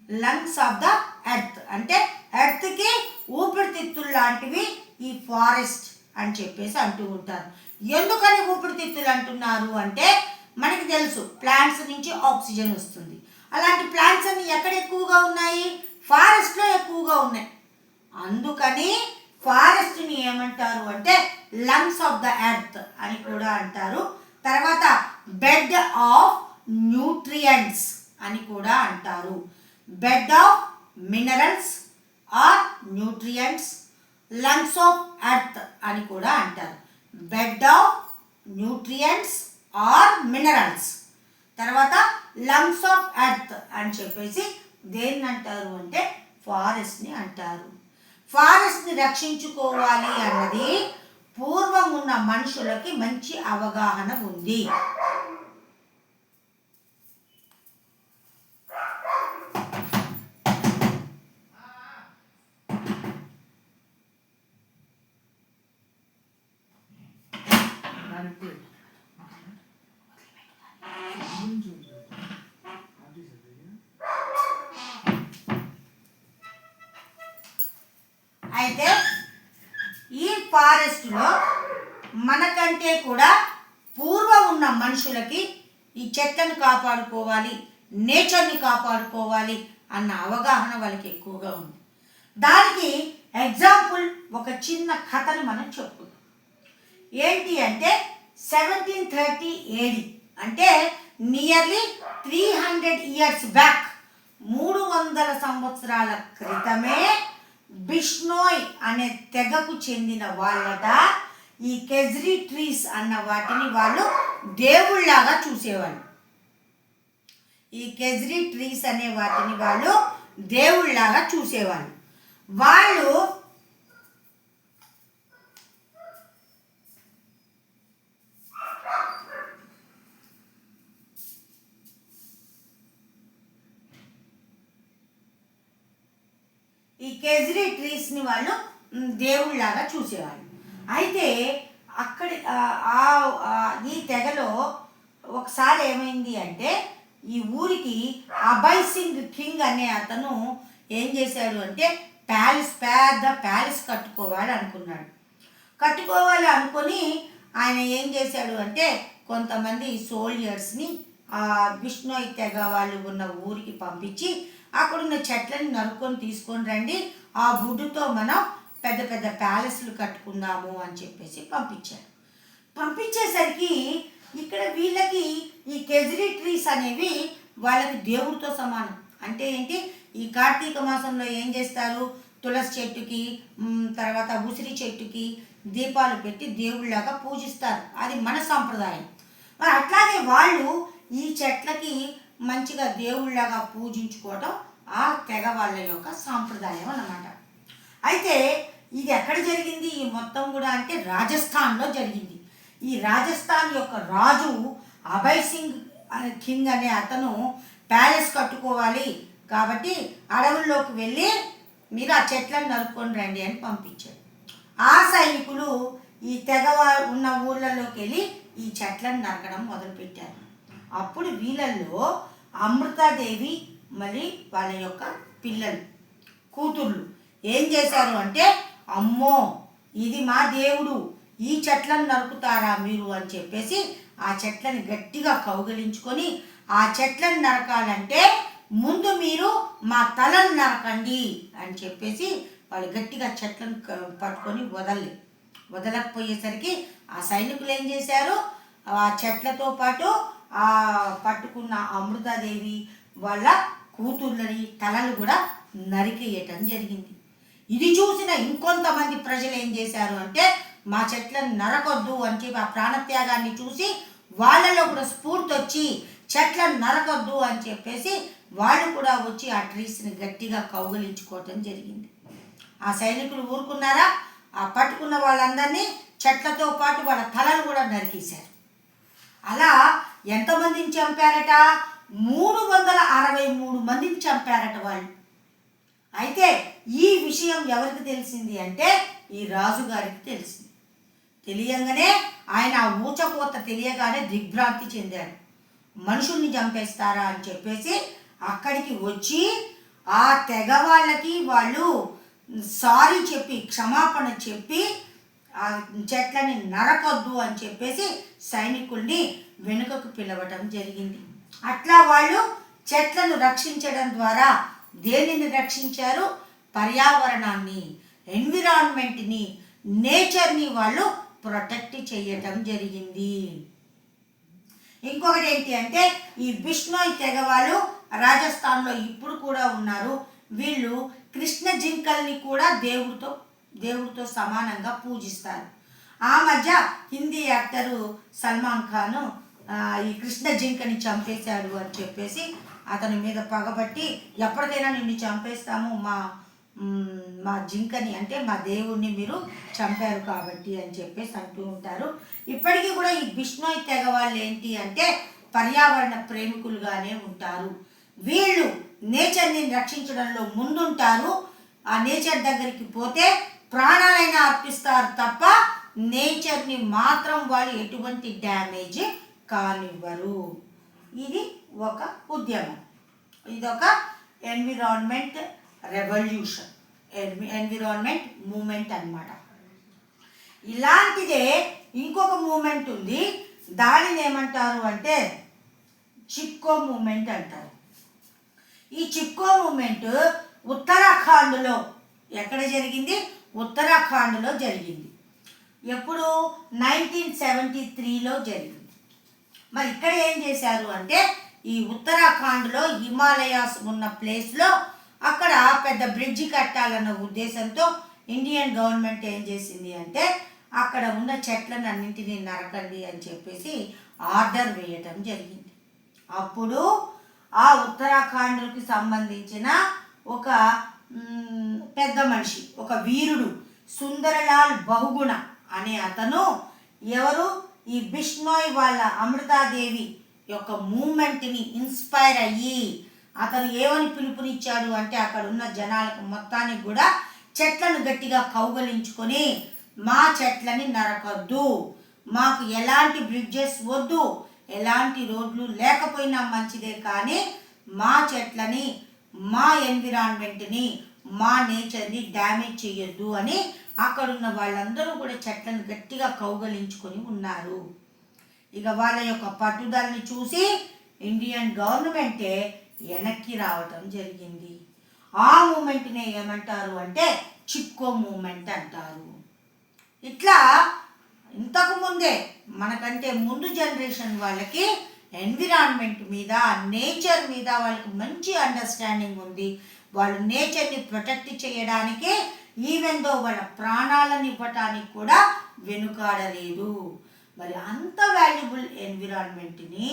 లంగ్స్ ఆఫ్ ద ఎర్త్ అంటే ఎర్త్కి ఊపిరితిత్తులు లాంటివి ఈ ఫారెస్ట్ అని చెప్పేసి అంటూ ఉంటారు. ఎందుకని ఊపిరితిత్తులు అంటున్నారు అంటే మనకి తెలుసు ప్లాంట్స్ నుంచి ఆక్సిజన్ వస్తుంది. అలాంటి ప్లాంట్స్ అన్ని ఎక్కడ ఎక్కువగా ఉన్నాయి? ఫారెస్ట్లో ఎక్కువగా ఉన్నాయి. అందుకని ఫారెస్ట్ని ఏమంటారు అంటే లంగ్స్ ఆఫ్ ద ఎర్త్ అని కూడా అంటారు. తర్వాత బెడ్ ఆఫ్ న్యూట్రియంట్స్ అని కూడా అంటారు. Bed of minerals or nutrients, lungs of earth అని కూడా అంటారు. Bed of nutrients or minerals, తర్వాత లంగ్స్ ఆఫ్ ఎర్త్ అని చెప్పేసి దేన్ని అంటారు అంటే ఫారెస్ట్ని అంటారు. ఫారెస్ట్ని రక్షించుకోవాలి అన్నది పూర్వం ఉన్న మనుషులకి మంచి అవగాహన ఉంది. అయితే ఈ ఫారెస్ట్లో మనకంటే కూడా పూర్వం ఉన్న మనుషులకి ఈ చెట్లను కాపాడుకోవాలి, నేచర్ని కాపాడుకోవాలి అన్న అవగాహన వాళ్ళకి ఎక్కువగా ఉంది. దానికి ఎగ్జాంపుల్ ఒక చిన్న కథను మనం చెప్పుకుందాం. ఏంటి అంటే 1730 AD అంటే నియర్లీ 300 years బ్యాక్, 300 సంవత్సరాల క్రితమే బిష్నోయ్ అనే తెగకు చెందిన వాళ్ళట ఈ కెజ్రీ ట్రీస్ అన్న వాటిని వాళ్ళు దేవుళ్ళలాగా చూసేవాళ్ళు. ఈ కెజ్రీ ట్రీస్ అనే వాటిని వాళ్ళు దేవుళ్ళలాగా చూసేవాళ్ళు. వాళ్ళు ఈ కెజ్రీ ట్రీస్ని వాళ్ళు దేవుళ్ళలాగా చూసేవాళ్ళు. అయితే అక్కడ ఈ తెగలో ఒకసారి ఏమైంది అంటే ఈ ఊరికి అభయ్ సింగ్ కింగ్ అనే అతను ఏం చేశాడు అంటే పెద్ద ప్యాలెస్ కట్టుకోవాలి అనుకొని ఆయన ఏం చేశాడు అంటే కొంతమంది సోల్జర్స్ని బిష్నోయ్ తెగ వాళ్ళు ఉన్న ఊరికి పంపించి అక్కడున్న చెట్లను నరుక్కొని తీసుకొని రండి, ఆ వుడ్తో మనం పెద్ద పెద్ద ప్యాలెస్లు కట్టుకుందాము అని చెప్పేసి పంపించేసరికి ఇక్కడ వీళ్ళకి ఈ కెజ్రీ ట్రీస్ అనేవి వాళ్ళకి దేవుడితో సమానం. అంటే ఏంటి, ఈ కార్తీక మాసంలో ఏం చేస్తారు, తులసి చెట్టుకి తర్వాత ఉసిరి చెట్టుకి దీపాలు పెట్టి దేవుళ్ళలాగా పూజిస్తారు. అది మన సాంప్రదాయం. మరి అట్లాగే వాళ్ళు ఈ చెట్లకి మంచిగా దేవుళ్ళలాగా పూజించుకోవటం ఆ తెగ వాళ్ళ యొక్క సాంప్రదాయం అన్నమాట. అయితే ఇది ఎక్కడ జరిగింది ఈ మొత్తం కూడా అంటే రాజస్థాన్లో జరిగింది. ఈ రాజస్థాన్ యొక్క రాజు అభయ్ సింగ్ కింగ్ అనే అతను ప్యాలెస్ కట్టుకోవాలి కాబట్టి అడవుల్లోకి వెళ్ళి మీరు ఆ చెట్లను నరుక్కొని రండి అని పంపించాడు. ఆ సైనికులు ఈ తెగ ఉన్న ఊళ్ళలోకి వెళ్ళి ఈ చెట్లను నరకడం మొదలుపెట్టారు. అప్పుడు వీళ్ళల్లో అమృతాదేవి మరి వాళ్ళ యొక్క కూతుర్లు ఏం చేశారు అంటే, అమ్మో ఇది మా దేవుడు, ఈ చెట్లను నరుకుతారా మీరు అని చెప్పేసి ఆ చెట్లను గట్టిగా కౌగిలించుకొని ఆ చెట్లను నరకాలంటే ముందు మీరు మా తలను నరకండి అని చెప్పేసి వాళ్ళు గట్టిగా చెట్లను పట్టుకొని వదలకపోయేసరికి ఆ సైనికులు ఏం చేశారు, ఆ చెట్లతో పాటు ఆ పట్టుకున్న అమృతాదేవి వాళ్ళ కూతుర్లని తలలు కూడా నరికేయటం జరిగింది. ఇది చూసిన ఇంకొంతమంది ప్రజలు ఏం చేశారు అంటే మా చెట్లను నరకొద్దు అని చెప్పి ఆ ప్రాణత్యాగాన్ని చూసి వాళ్ళలో కూడా స్ఫూర్తి వచ్చి చెట్లను నరకొద్దు అని చెప్పేసి వాళ్ళు కూడా వచ్చి ఆ ట్రీస్ని గట్టిగా కౌగిలించుకోవటం జరిగింది. ఆ సైనికులు ఊరుకున్నారా? ఆ పట్టుకున్న వాళ్ళందరినీ చెట్లతో పాటు వాళ్ళ తలలు కూడా నరికేశారు. అలా ఎంతమందిని చంపారట? 363 మందిని చంపారట వాళ్ళు. అయితే ఈ విషయం ఎవరికి తెలిసింది అంటే ఈ రాజుగారికి తెలిసింది. తెలియంగానే ఆయన ఆ ఊచకోత తెలియగానే దిగ్భ్రాంతి చెందాడు. మనుషుల్ని చంపేస్తారా అని చెప్పేసి అక్కడికి వచ్చి ఆ తెగ వాళ్ళకి వాళ్ళు సారీ చెప్పి క్షమాపణ చెప్పి ఆ చెట్లని నరకొద్దు అని చెప్పేసి సైనికుల్ని వెనుకకు పిలవటం జరిగింది. అట్లా వాళ్ళు చెట్లను రక్షించడం ద్వారా దేనిని రక్షించారు? పర్యావరణాన్ని, ఎన్విరాన్మెంట్ని, నేచర్ని వాళ్ళు ప్రొటెక్ట్ చేయటం జరిగింది. ఇంకొకటి ఏంటి అంటే ఈ బిష్నోయ్ తెగ వాళ్ళు రాజస్థాన్లో ఇప్పుడు కూడా ఉన్నారు. వీళ్ళు కృష్ణ జింకల్ని కూడా దేవుడితో సమానంగా పూజిస్తారు. ఆ మధ్య హిందీ యాక్టరు సల్మాన్ ఖాన్ ఈ కృష్ణ జింకని చంపేశాడు అని చెప్పేసి అతని మీద పగబట్టి ఎప్పటికైనా నిన్ను చంపేస్తాము, మా జింకని అంటే మా దేవుణ్ణి మీరు చంపారు కాబట్టి అని చెప్పేసి అంటూ ఉంటారు. ఇప్పటికీ కూడా ఈ బిష్నోయ్ తెగ వాళ్ళు ఏంటి అంటే పర్యావరణ ప్రేమికులుగానే ఉంటారు. వీళ్ళు నేచర్ని రక్షించడంలో ముందుంటారు. ఆ నేచర్ దగ్గరికి పోతే ప్రాణాలైనా అర్పిస్తారు తప్ప నేచర్ని మాత్రం వాళ్ళు ఎటువంటి డ్యామేజ్ కానివ్వరు. ఇది ఒక ఉద్యమం, ఇదొక ఎన్విరాన్మెంట్ రెవల్యూషన్, ఎన్విరాన్మెంట్ మూమెంట్ అన్నమాట. ఇలాంటిదే ఇంకొక మూమెంట్ ఉంది. దానిని ఏమంటారు అంటే చిప్కో మూమెంట్ అంటారు. ఈ చిప్కో మూమెంట్ ఉత్తరాఖండ్లో ఎక్కడ జరిగింది? ఉత్తరాఖండ్లో జరిగింది. ఎప్పుడు? 1973లో జరిగింది. మరి ఇక్కడ ఏం చేశారు అంటే ఈ ఉత్తరాఖండ్లో హిమాలయాస్ ఉన్న ప్లేస్లో అక్కడ పెద్ద బ్రిడ్జి కట్టాలన్న ఉద్దేశంతో ఇండియన్ గవర్నమెంట్ ఏం చేసింది అంటే అక్కడ ఉన్న చెట్లను అన్నింటినీ నరకండి అని చెప్పేసి ఆర్డర్ వేయటం జరిగింది. అప్పుడు ఆ ఉత్తరాఖండ్కి సంబంధించిన ఒక పెద్ద మనిషి, ఒక వీరుడు, సుందరలాల్ బహుగుణ అనే అతను, ఎవరు ఈ బిష్నోయ్ వాళ్ళ అమృతాదేవి యొక్క మూమెంట్ని ఇన్స్పైర్ అయ్యి అతను ఏమని పిలుపునిచ్చాడు అంటే అక్కడ ఉన్న జనాలకు మొత్తానికి కూడా చెట్లను గట్టిగా కౌగలించుకొని మా చెట్లని నరకొద్దు, మాకు ఎలాంటి బ్రిడ్జెస్ వద్దు, ఎలాంటి రోడ్లు లేకపోయినా మంచిదే, కానీ మా చెట్లని, మా ఎన్విరాన్మెంట్ని, మా నేచర్ని డ్యామేజ్ చేయొద్దు అని అక్కడున్న వాళ్ళందరూ కూడా చెట్లను గట్టిగా కౌగలించుకొని ఉన్నారు. ఇక వాళ్ళ యొక్క పట్టుదలని చూసి ఇండియన్ గవర్నమెంటే వెనక్కి రావటం జరిగింది. ఆ మూమెంట్నే ఏమంటారు అంటే చిప్కో మూమెంట్ అంటారు. ఇట్లా ఇంతకుముందే మనకంటే ముందు జనరేషన్ వాళ్ళకి ఎన్విరాన్మెంట్ మీద, నేచర్ మీద వాళ్ళకి మంచి అండర్స్టాండింగ్ ఉంది. వాళ్ళు నేచర్ని ప్రొటెక్ట్ చేయడానికి ఈవెన్ దో వాళ్ళ ప్రాణాలను ఇవ్వటానికి కూడా వెనుకాడలేదు. మరి అంత వాల్యుబుల్ ఎన్విరాన్మెంట్ని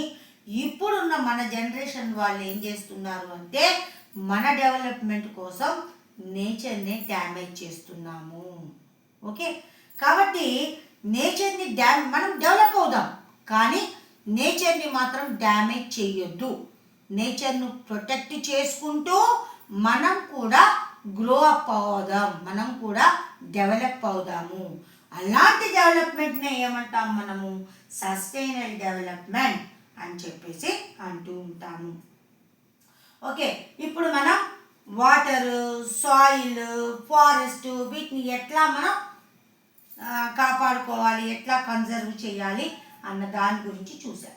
ఇప్పుడున్న మన జనరేషన్ వాళ్ళు ఏం చేస్తున్నారు అంటే మన డెవలప్మెంట్ కోసం నేచర్ని డ్యామేజ్ చేస్తున్నాము. ఓకే, కాబట్టి నేచర్ని మనం డెవలప్ అవుదాం, కానీ నేచర్ని మాత్రం డ్యామేజ్ చేయొద్దు. నేచర్ను ప్రొటెక్ట్ చేసుకుంటూ మనం కూడా గ్రో అప్ అవుదాం, మనం కూడా డెవలప్ అవుదాము. అలాంటి డెవలప్మెంట్నే ఏమంటాం మనము? సస్టైనబుల్ డెవలప్మెంట్ అని చెప్పేసి అంటూ ఉంటాము. ఓకే, ఇప్పుడు మనం వాటర్, సాయిల్, ఫారెస్ట్ వీటిని ఎట్లా మనం కాపాడుకోవాలి, ఎట్లా కన్జర్వ్ చేయాలి అన్న దాని గురించి చూసాం.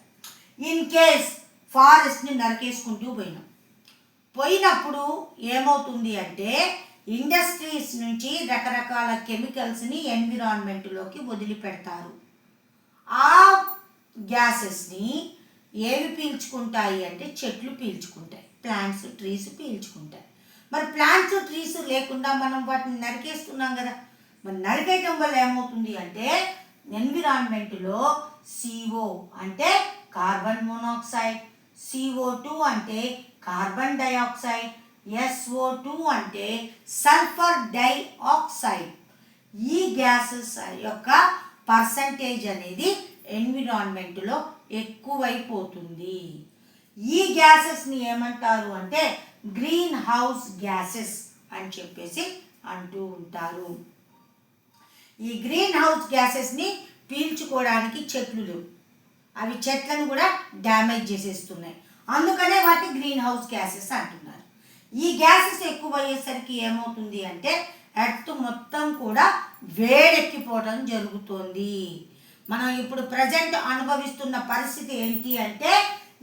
ఇన్ కేస్ ఫారెస్ట్ని నరికేసుకుంటూ పోయినప్పుడు ఏమవుతుంది అంటే ఇండస్ట్రీస్ నుంచి రకరకాల కెమికల్స్ని ఎన్విరాన్మెంట్లోకి వదిలిపెడతారు. ఆ గ్యాసెస్ని ఏవి పీల్చుకుంటాయి అంటే చెట్లు పీల్చుకుంటాయి, ప్లాంట్స్, ట్రీస్ పీల్చుకుంటాయి. మరి ప్లాంట్స్, ట్రీస్ లేకుండా మనం వాటిని నరికేస్తున్నాం కదా. మరి నరికేయటం వల్ల ఏమవుతుంది అంటే ఎన్విరాన్మెంట్లో CO అంటే కార్బన్ మోనాక్సైడ్, CO2 అంటే కార్బన్ డైఆక్సైడ్, SO2 అంటే సల్ఫర్ డైఆక్సైడ్. ఈ గ్యాసెస్ యొక్క పర్సంటేజ్ అనేది ఎన్విరాన్మెంట్లో ఎక్కువైపోతుంది. ఈ గ్యాసెస్ని ఏమంటారు అంటే గ్రీన్ హౌస్ గ్యాసెస్ అని చెప్పేసి అంటూ ఉంటారు. ఈ గ్రీన్ హౌస్ గ్యాసెస్ని పీల్చుకోవడానికి చెట్లు లేవు, అవి చెట్లను కూడా డ్యామేజ్ చేసేస్తున్నాయి. అందుకనే వాటి గ్రీన్ హౌస్ గ్యాసెస్ అంటున్నారు. ఈ గ్యాసెస్ ఎక్కువ అయ్యేసరికి ఏమవుతుంది అంటే ఎర్త్ మొత్తం కూడా వేడెక్కిపోవడం జరుగుతుంది. మనం ఇప్పుడు ప్రజెంట్ అనుభవిస్తున్న పరిస్థితి ఏంటి అంటే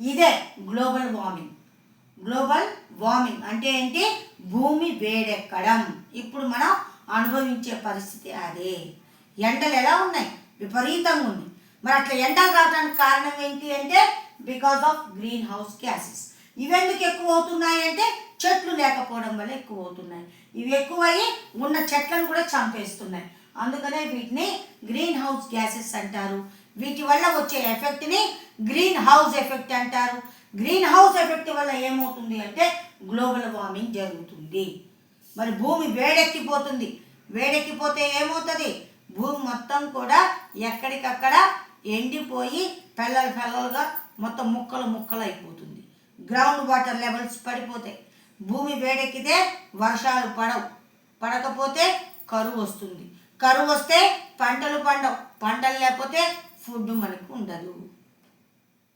ఇదే గ్లోబల్ వార్మింగ్. గ్లోబల్ వార్మింగ్ అంటే ఏంటి? భూమి వేడెక్కడం. ఇప్పుడు మనం అనుభవించే పరిస్థితి అదే. ఎండలు ఎలా ఉన్నాయి? విపరీతంగా ఉన్నాయి. మరి అట్లా ఎండలు రావడానికి కారణం ఏంటి అంటే because of greenhouse gases. ఇవెందుకు ఎక్కువ అవుతున్నాయి అంటే చెట్లు లేకపోవడం వల్ల ఎక్కువ అవుతున్నాయి. ఇవి ఎక్కువయ్యి ఉన్న చెట్లను కూడా చంపేస్తున్నాయి. అందుకనే వీటిని గ్రీన్ హౌస్ గ్యాసెస్ అంటారు. వీటి వల్ల వచ్చే ఎఫెక్ట్ని గ్రీన్ హౌస్ ఎఫెక్ట్ అంటారు. గ్రీన్ హౌస్ ఎఫెక్ట్ వల్ల ఏమవుతుంది అంటే గ్లోబల్ వార్మింగ్ జరుగుతుంది. మరి భూమి వేడెక్కిపోతుంది. వేడెక్కిపోతే ఏమవుతుంది? భూమి మొత్తం కూడా ఎక్కడికక్కడ ఎండిపోయి పెళ్ళలుగా మొత్తం ముక్కలు అయిపోతుంది. గ్రౌండ్ వాటర్ లెవెల్స్ పడిపోతాయి. భూమి వేడెక్కితే వర్షాలు పడకపోతే కరువు వస్తుంది. కరువు వస్తే పంటలు పండవు. పంటలు లేకపోతే ఫుడ్ మనకు ఉండదు.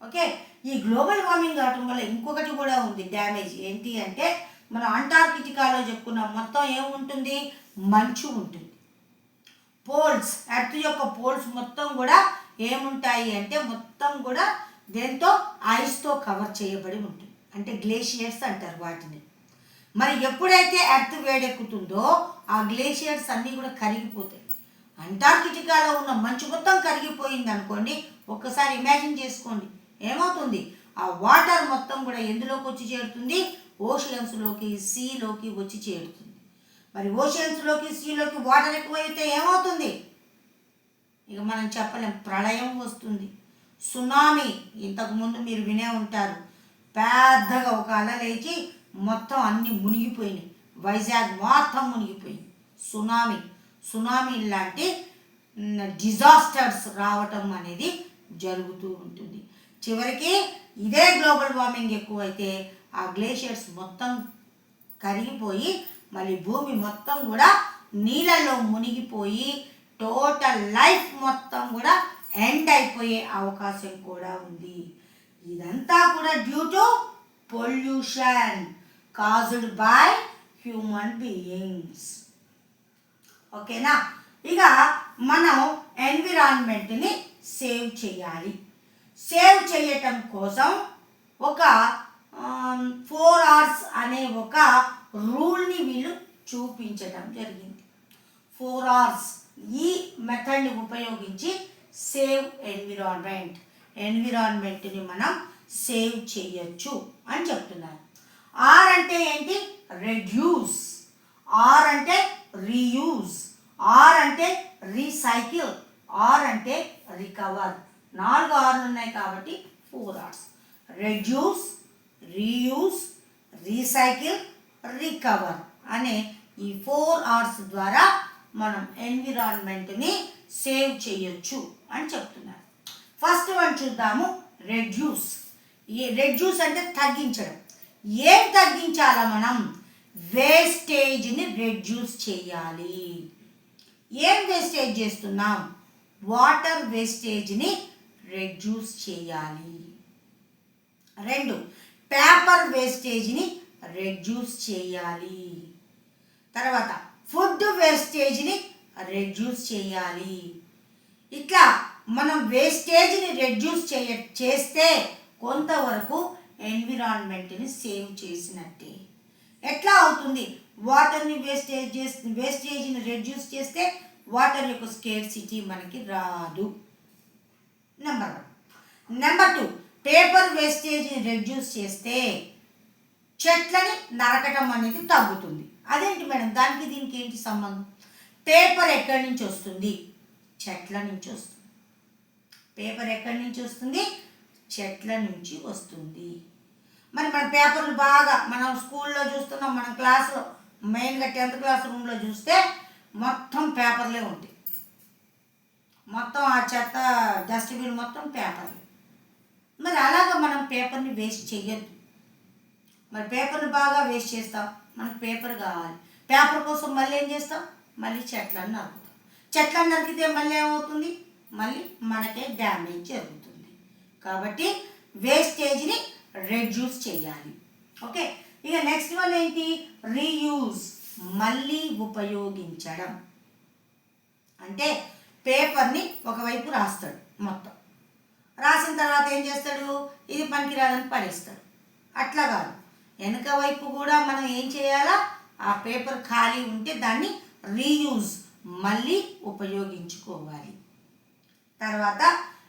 ఓకే, ఈ గ్లోబల్ వార్మింగ్ కావటం వల్ల ఇంకొకటి కూడా ఉంది డ్యామేజ్. ఏంటి అంటే మనం అంటార్కిటికాలో చెప్పుకున్నాం, మొత్తం ఏముంటుంది? మంచు ఉంటుంది. పోల్స్, ఎర్త్ యొక్క పోల్స్ మొత్తం కూడా ఏముంటాయి అంటే మొత్తం కూడా దేంతో? ఐస్తో కవర్ చేయబడి ఉంటుంది. అంటే గ్లేషియర్స్ అంటారు వాటిని. మరి ఎప్పుడైతే ఎర్త్ వేడెక్కుతుందో ఆ గ్లేషియర్స్ అన్నీ కూడా కరిగిపోతాయి. అంటార్కిటికాలో ఉన్న మంచు మొత్తం కరిగిపోయింది అనుకోండి, ఒక్కసారి ఇమాజిన్ చేసుకోండి ఏమవుతుంది? ఆ వాటర్ మొత్తం కూడా ఎందులోకి వచ్చి చేరుతుంది? ఓషియన్స్లోకి, సీలోకి వచ్చి చేరుతుంది. మరి ఓషియన్స్లోకి, సీలోకి వాటర్ ఎక్కువైతే ఏమవుతుంది? ఇక మనం చెప్పలేం, ప్రళయం వస్తుంది. సునామీ ఇంతకుముందు మీరు వినే ఉంటారు. పెద్దగా ఒక అల లేచి మొత్తం అన్నీ మునిగిపోయినాయి. వైజాగ్ మొత్తం మునిగిపోయింది. సునామీ లాంటి డిజాస్టర్స్ రావటం అనేది జరుగుతూ ఉంటుంది. చివరికి ఇదే గ్లోబల్ వార్మింగ్ ఎక్కువైతే ఆ గ్లేషియర్స్ మొత్తం కరిగిపోయి మళ్ళీ భూమి మొత్తం కూడా నీళ్ళల్లో మునిగిపోయి టోటల్ లైఫ్ మొత్తం కూడా ఎండ్ అయిపోయే అవకాశం కూడా ఉంది. ఇదంతా కూడా due to pollution caused by human beings. ఓకేనా? ఇక మనం ఎన్విరాన్మెంట్ని సేవ్ చేయాలి. సేవ్ చేయటం కోసం ఒక 4 hours అనే ఒక రూల్ని వీళ్ళు చూపించటం జరిగింది. 4 hours ఈ మెథడ్ని ఉపయోగించి సేవ్ ఎన్విరాన్మెంట్ని మనం సేవ్ చేయొచ్చు అని చెప్తున్నారు. ఆర్ అంటే ఏంటి? రెడ్యూస్. ఆర్ అంటే రీయూజ్. ఆర్ అంటే రీసైకిల్. ఆర్ అంటే రికవర్. 4 ఆర్లు ఉన్నాయి కాబట్టి 4 hours. Reduce, reuse, recycle, recover అనే ఈ 4 hours ద్వారా మనం ఎన్విరాన్మెంట్ని సేవ్ చేయొచ్చు అని చెప్తున్నారు. ఫస్ట్ వన్ చూద్దాము, రెడ్యూస్. ఈ రెడ్యూస్ అంటే తగ్గించడం. ఏం తగ్గించాలా మనం? వేస్టేజ్ని రెడ్యూస్ చేయాలి. ఏం వేస్టేజ్ చేస్తున్నాం? వాటర్ వేస్టేజ్ని రెడ్యూస్ చేయాలి. 2, పేపర్ వేస్టేజ్ని రెడ్యూస్ చేయాలి. తర్వాత ఫుడ్ వేస్టేజ్ని రెడ్యూస్ చేయాలి. ఇట్లా మనం వేస్టేజ్ని రెడ్యూస్ చేస్తే కొంతవరకు ఎన్విరాన్మెంట్ని సేవ్ చేసినట్టే. ఎట్లా అవుతుంది? వాటర్ని వేస్టేజ్ని రెడ్యూస్ చేస్తే వాటర్ యొక్క స్కేర్సిటీ మనకి రాదు. నెంబర్ 1. నెంబర్ 2, పేపర్ వేస్టేజ్ని రెడ్యూస్ చేస్తే చెట్లని నరకటం అనేది తగ్గుతుంది. అదేంటి మేడం, దానికి దీనికి ఏంటి సంబంధం? పేపర్ ఎక్కడి నుంచి వస్తుంది? చెట్ల నుంచి వస్తుంది. పేపర్ ఎక్కడి నుంచి వస్తుంది? చెట్ల నుంచి వస్తుంది. మరి మన పేపర్లు బాగా మనం స్కూల్లో చూస్తున్నాం, మన క్లాసులో మెయిన్గా 10th క్లాస్ రూమ్లో చూస్తే మొత్తం పేపర్లే ఉంటాయి. మొత్తం ఆ చెత్త డస్ట్బిన్ మొత్తం పేపర్లే. మరి అలాగా మనం పేపర్ని వేస్ట్ చేయొద్దు. మరి పేపర్ని బాగా వేస్ట్ చేస్తాం, మనకు పేపర్ కావాలి. పేపర్ కోసం మళ్ళీ ఏం చేస్తాం, మళ్ళీ చెట్లను నరుకుతాం. చెట్లను నరికితే మళ్ళీ ఏమవుతుంది, మళ్ళీ మనకే డ్యామేజ్ జరుగుతుంది. కాబట్టి వేస్టేజ్ని రెడ్యూస్ చేయాలి. ఓకే, ఇక నెక్స్ట్ వన్ ఏంటి, రీయూజ్, మళ్ళీ ఉపయోగించడం. అంటే పేపర్ని ఒకవైపు రాస్తాడు, మొత్తం రాసిన తర్వాత ఏం చేస్తాడు, ఇది పనికిరాదని పడేస్తాడు. అట్లా కాదు, వెనక వైపు కూడా మనం ఏం చేయాలా, ఆ పేపర్ ఖాళీ ఉంటే దాన్ని రీయూజ్, మళ్ళీ ఉపయోగించుకోవాలి. తర్వాత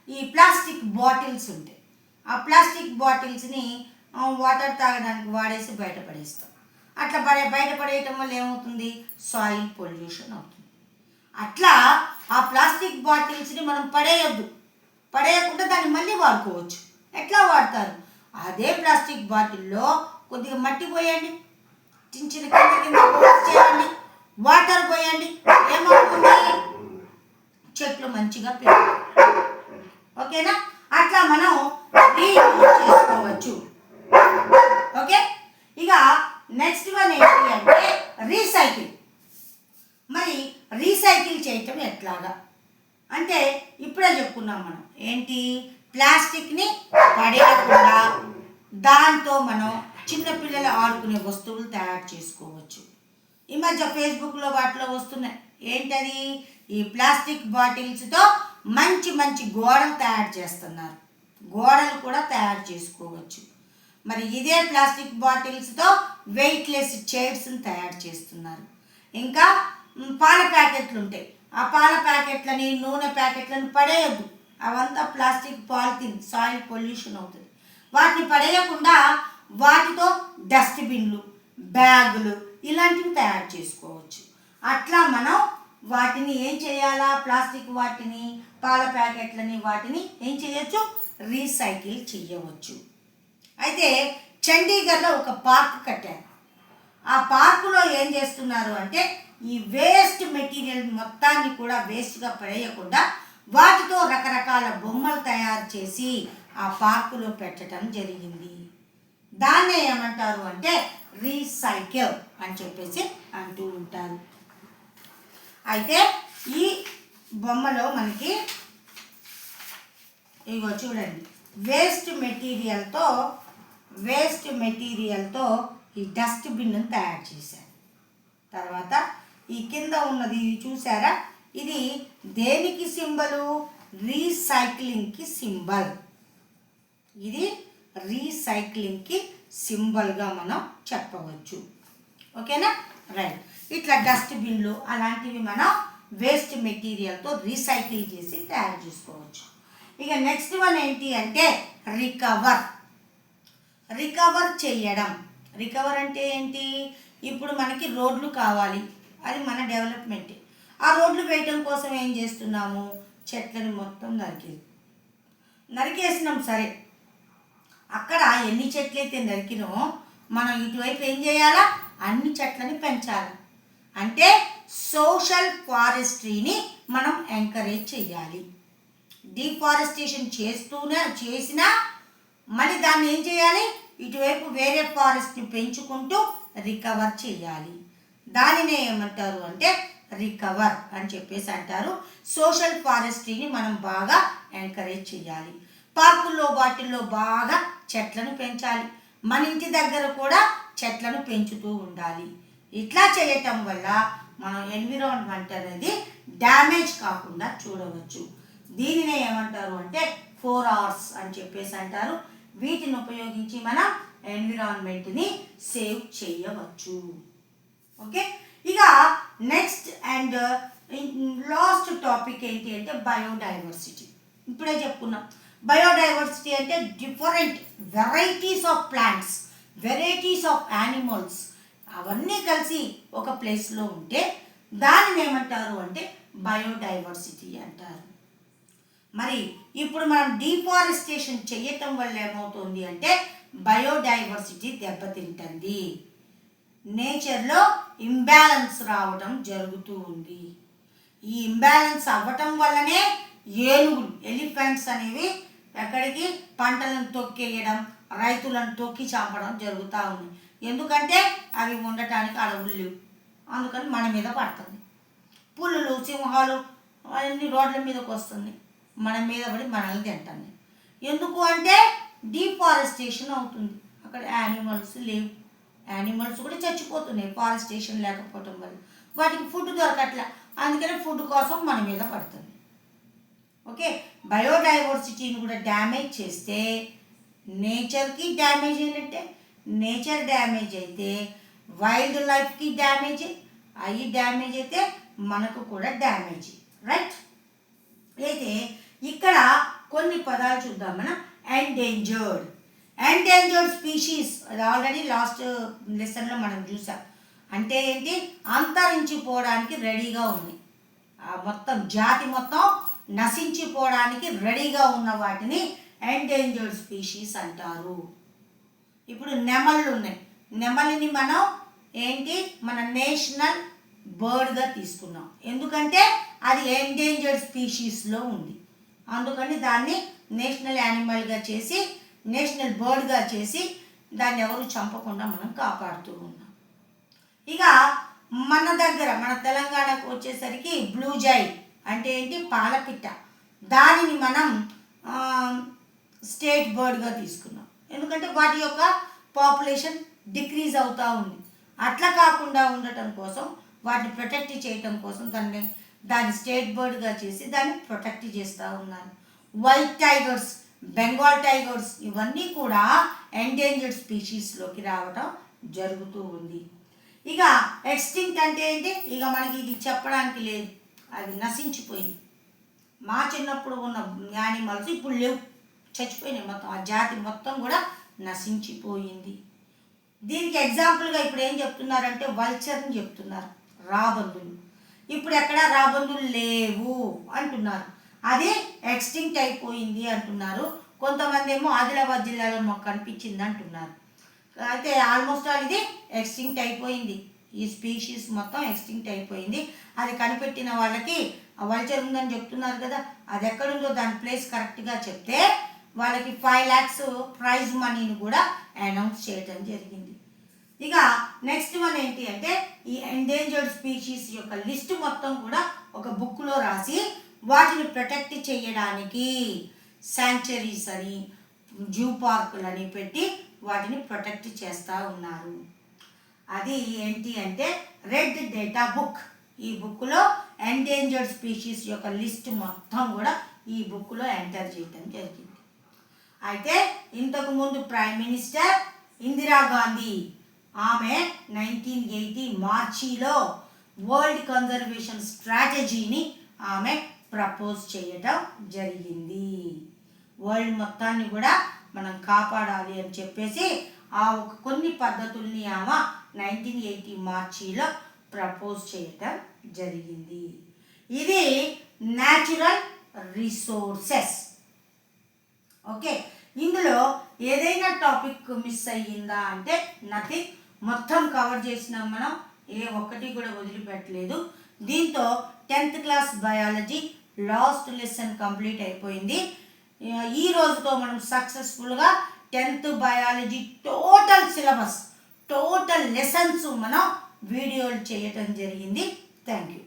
ఈ ప్లాస్టిక్ బాటిల్స్ ఉంటాయి, ఆ ప్లాస్టిక్ బాటిల్స్ని వాటర్ తాగడానికి వాడేసి బయటపడేస్తాం. అట్లా బయటపడేయటం వల్ల ఏమవుతుంది, సాయిల్ పొల్యూషన్ అవుతుంది. అట్లా ఆ ప్లాస్టిక్ బాటిల్స్ని మనం పడేయకుండా దాన్ని మళ్ళీ వాడుకోవచ్చు. ఎట్లా వాడతారు, అదే ప్లాస్టిక్ బాటిల్లో కొద్దిగా మట్టి పోయండి, చిన్న కింద చేయండి, వాటర్ పోయండి, ఏమవుతుంది, చెట్లు మంచిగా పెరుగుతాయి. ఓకేనా, అట్లా మనం రీయూజ్ చేసుకోవచ్చు. ఓకే, ఇక నెక్స్ట్ వన్ ఏంటి అంటే రీసైకిల్. మరి రీసైకిల్ చేయటం ఎట్లాగా అంటే ఇప్పుడే చెప్పుకున్నాం మనం, ఏంటి, ప్లాస్టిక్ని పడేయకుండా దాంతో మనం చిన్నపిల్లలు ఆడుకునే వస్తువులు తయారు చేసుకోవచ్చు. ఈ మధ్య ఫేస్బుక్లో వాటిలో వస్తున్నాయి, ఏంటది, ఈ ప్లాస్టిక్ బాటిల్స్తో మంచి మంచి గోడలు తయారు చేస్తున్నారు. గోడలు కూడా తయారు చేసుకోవచ్చు. మరి ఇదే ప్లాస్టిక్ బాటిల్స్తో వెయిట్లెస్ చైర్స్ని తయారు చేస్తున్నారు. ఇంకా పాల ప్యాకెట్లు ఉంటాయి, ఆ పాల ప్యాకెట్లని, నూనె ప్యాకెట్లను పడేయద్దు, అవంతా ప్లాస్టిక్ పాలిథిన్, సాయిల్ పొల్యూషన్ అవుతుంది. వాటిని పడేయకుండా వాటితో డస్ట్బిన్లు, బ్యాగులు ఇలాంటివి తయారు చేసుకోవచ్చు. అట్లా మనం వాటిని ఏం చేయాలా, ప్లాస్టిక్ వాటిని, పాల ప్యాకెట్లని, వాటిని ఏం చేయొచ్చు, రీసైకిల్ చేయవచ్చు. అయితే చండీగఢ్లో ఒక పార్క్ కట్టారు. ఆ పార్కులో ఏం చేస్తున్నారు అంటే ఈ వేస్ట్ మెటీరియల్ మొత్తాన్ని కూడా వేస్ట్గా పడేయకుండా వాటితో రకరకాల బొమ్మలు తయారు చేసి ఆ పార్కులో పెట్టడం జరిగింది. దాన్నే ఏమంటారు అంటే రీసైకిల్ అని చెప్పేసి అంటూ ఉంటారు. అయితే ఈ బొమ్మలో మనకి ఇగో చూడండి, వేస్ట్ మెటీరియల్తో ఈ డస్ట్బిన్ను తయారు చేశారు. తర్వాత ఈ కింద ఉన్నది ఇది చూసారా, ఇది దేనికి సింబలు, రీసైక్లింగ్కి సింబల్. ఇది రీసైక్లింగ్కి సింబల్గా మనం చెప్పవచ్చు. ఓకేనా, రైట్. ఇట్లా డస్ట్బిన్లు అలాంటివి మనం వేస్ట్ మెటీరియల్తో రీసైకిల్ చేసి తయారు చేసుకోవచ్చు. ఇక నెక్స్ట్ వన్ ఏంటి అంటే రికవర్ చేయడం. రికవర్ అంటే ఏంటి, ఇప్పుడు మనకి రోడ్లు కావాలి, అది మన డెవలప్మెంటే. ఆ రోడ్లు వేయటం కోసం ఏం చేస్తున్నాము, చెట్లను మొత్తం నరికేసినాం. సరే, అక్కడ ఎన్ని చెట్లయితే నరికినో మనం ఇటువైపు ఏం చేయాలా, అన్ని చెట్లని పెంచాలి. అంటే సోషల్ ఫారెస్ట్రీని మనం ఎంకరేజ్ చేయాలి. డిఫారెస్టేషన్ చేసినా మళ్ళీ దాన్ని ఏం చేయాలి, ఇటువైపు వేరే ఫారెస్ట్ని పెంచుకుంటూ రికవర్ చేయాలి. దానినే ఏమంటారు అంటే రికవర్ అని చెప్పేసి అంటారు. సోషల్ ఫారెస్ట్రీని మనం బాగా ఎంకరేజ్ చేయాలి. పార్కుల్లో వాటిల్లో బాగా చెట్లను పెంచాలి. మన ఇంటి దగ్గర కూడా చెట్లను పెంచుతూ ఉండాలి. ఇట్లా చేయటం వల్ల మనం ఎన్విరాన్మెంట్ అనేది డ్యామేజ్ కాకుండా చూడవచ్చు. దీనినే ఏమంటారు అంటే 4 Rs అని చెప్పేసి అంటారు. వీటిని ఉపయోగించి మనం ఎన్విరాన్మెంట్ని సేవ్ చేయవచ్చు. ఓకే, ఇక నెక్స్ట్ అండ్ లాస్ట్ టాపిక్ ఏంటి అంటే బయోడైవర్సిటీ. ఇప్పుడే చెప్పుకున్నాం, బయోడైవర్సిటీ అంటే different varieties of plants, varieties of animals అవన్నీ కలిసి ఒక ప్లేస్లో ఉంటే దానిని ఏమంటారు అంటే బయోడైవర్సిటీ అంటారు. మరి ఇప్పుడు మనం డిఫారెస్టేషన్ చేయటం వల్ల ఏమవుతుంది అంటే బయోడైవర్సిటీ దెబ్బతింటుంది, నేచర్లో ఇంబ్యాలెన్స్ రావడం జరుగుతూ ఉంది. ఈ ఇంబ్యాలెన్స్ అవ్వటం వల్లనే ఏనుగులు ఎలిఫెంట్స్ అనేవి ఎక్కడికి పంటలను తొక్కేయడం, రైతులను తొక్కి చంపడం జరుగుతూ ఉంది. ఎందుకంటే అవి ఉండటానికి అడవులు లేవు, అందుకని మన మీద పడుతుంది. పులులు, సింహాలు అన్ని రోడ్ల మీదకి వస్తుంది, మన మీద పడి మనల్ని తింటుంది. ఎందుకు అంటే డిఫారెస్టేషన్ అవుతుంది, అక్కడ యానిమల్స్ లేవు, యానిమల్స్ కూడా చచ్చిపోతున్నాయి ఫారెస్టేషన్ లేకపోవటం వల్ల. వాటికి ఫుడ్ దొరకట్లే, అందుకని ఫుడ్ కోసం మన మీద పడుతుంది. ఓకే, బయోడైవర్సిటీని కూడా డ్యామేజ్ చేస్తే నేచర్కి డ్యామేజ్ అయినట్టే. నేచర్ డ్యామేజ్ అయితే వైల్డ్ లైఫ్కి డ్యామేజ్, అవి డ్యామేజ్ అయితే మనకు కూడా డ్యామేజ్, రైట్? అయితే ఇక్కడ కొన్ని పదాలు చూద్దాం మనం. ఎండేంజర్డ్ స్పీషీస్, అది ఆల్రెడీ లాస్ట్ లెసన్లో మనం చూసాం. అంటే ఏంటి? అంతరించిపోవడానికి రెడీగా ఉంది, మొత్తం జాతి మొత్తం నశించిపోవడానికి రెడీగా ఉన్న వాటిని ఎండేంజర్డ్ స్పీషీస్ అంటారు. ఇప్పుడు నెమళ్ళు ఉన్నాయి, నెమలిని మనం ఏంటి మన నేషనల్ బర్డ్గా తీసుకున్నాం, ఎందుకంటే అది ఎండేంజర్డ్ స్పీషీస్లో ఉంది, అందుకని దాన్ని నేషనల్ యానిమల్గా చేసి, నేషనల్ బర్డ్గా చేసి దాన్ని ఎవరు చంపకుండా మనం కాపాడుతూ ఉన్నాం. ఇక మన దగ్గర మన తెలంగాణకు వచ్చేసరికి బ్లూ జై అంటే ఏంటి? పాలపిట్ట. దానిని మనం స్టేట్ బర్డ్గా తీసుకున్నాం, ఎందుకంటే వాటి యొక్క పాపులేషన్ డిక్రీజ్ అవుతూ ఉంది. అట్లా కాకుండా ఉండటం కోసం, వాటిని ప్రొటెక్ట్ చేయటం కోసం దాన్ని స్టేట్ బర్డ్గా చేసి దాన్ని ప్రొటెక్ట్ చేస్తూ ఉన్నారు. వైట్ టైగర్స్, బెంగాల్ టైగర్స్ ఇవన్నీ కూడా ఎండేంజర్డ్ స్పీషీస్లోకి రావటం జరుగుతూ ఉంది. ఇక ఎక్స్టింక్ట్ అంటే ఏంటి? ఇక మనకి ఇది చెప్పడానికి లేదు, అది నశించిపోయింది. మా చిన్నప్పుడు ఉన్న యానిమల్స్ ఇప్పుడు లేవు, చచ్చిపోయినాయి మొత్తం, ఆ జాతి మొత్తం కూడా నశించిపోయింది. దీనికి ఎగ్జాంపుల్గా ఇప్పుడు ఏం చెప్తున్నారంటే వల్చర్ని చెప్తున్నారు, రాబందులు. ఇప్పుడు ఎక్కడ రాబందులు లేవు అంటున్నారు, అది ఎక్స్టింక్ట్ అయిపోయింది అంటున్నారు. కొంతమంది ఏమో ఆదిలాబాద్ జిల్లాలో మాకు కనిపించింది అంటున్నారు. అయితే ఆల్మోస్ట్ ఆల్ ఇది ఎక్స్టింక్ట్ అయిపోయింది, ఈ స్పీషీస్ మొత్తం ఎక్స్టింక్ట్ అయిపోయింది. అది కనిపెట్టిన వాళ్ళకి వల్చర్ ఉందని చెప్తున్నారు కదా, అది ఎక్కడుందో దాని ప్లేస్ కరెక్ట్గా చెప్తే వాళ్ళకి 5 lakhs ప్రైజ్ మనీని కూడా అనౌన్స్ చేయడం జరిగింది. ఇక నెక్స్ట్ వన్ ఏంటి అంటే ఈ ఎండేంజర్డ్ స్పీషీస్ యొక్క లిస్ట్ మొత్తం కూడా ఒక బుక్లో రాసి వాటిని ప్రొటెక్ట్ చేయడానికి శాంక్చురీస్ అని, జూ పార్కులని పెట్టి వాటిని ప్రొటెక్ట్ చేస్తూ ఉన్నారు. అది ఏంటి అంటే రెడ్ డేటా బుక్. ఈ బుక్లో ఎండేంజర్డ్ స్పీషీస్ యొక్క లిస్ట్ మొత్తం కూడా ఈ బుక్లో ఎంటర్ చేయడం జరిగింది. అయితే ఇంతకుముందు ప్రైమ్ మినిస్టర్ ఇందిరాగాంధీ, ఆమె 1980 మార్చిలో వరల్డ్ కన్జర్వేషన్ స్ట్రాటజీని ఆమె ప్రపోజ్ చేయడం జరిగింది. వరల్డ్ మొత్తాన్ని కూడా మనం కాపాడాలి అని చెప్పేసి ఆ కొన్ని పద్ధతుల్ని ఆమె 1980 మార్చిలో ప్రపోజ్ చేయడం జరిగింది. ఇది న్యాచురల్ రిసోర్సెస్. ఓకే, ఇందులో ఏదైనా టాపిక్ మిస్ అయ్యిందా అంటే నథింగ్, మొత్తం కవర్ చేసినాం మనం, ఏ ఒక్కటి కూడా వదిలిపెట్టలేదు. దీంతో 10th class biology last lesson complete అయిపోయింది. ఈ రోజుతో మనం సక్సెస్ఫుల్గా 10th biology total syllabus, total lessons మనం వీడియోలు చేయటం జరిగింది. Thank you.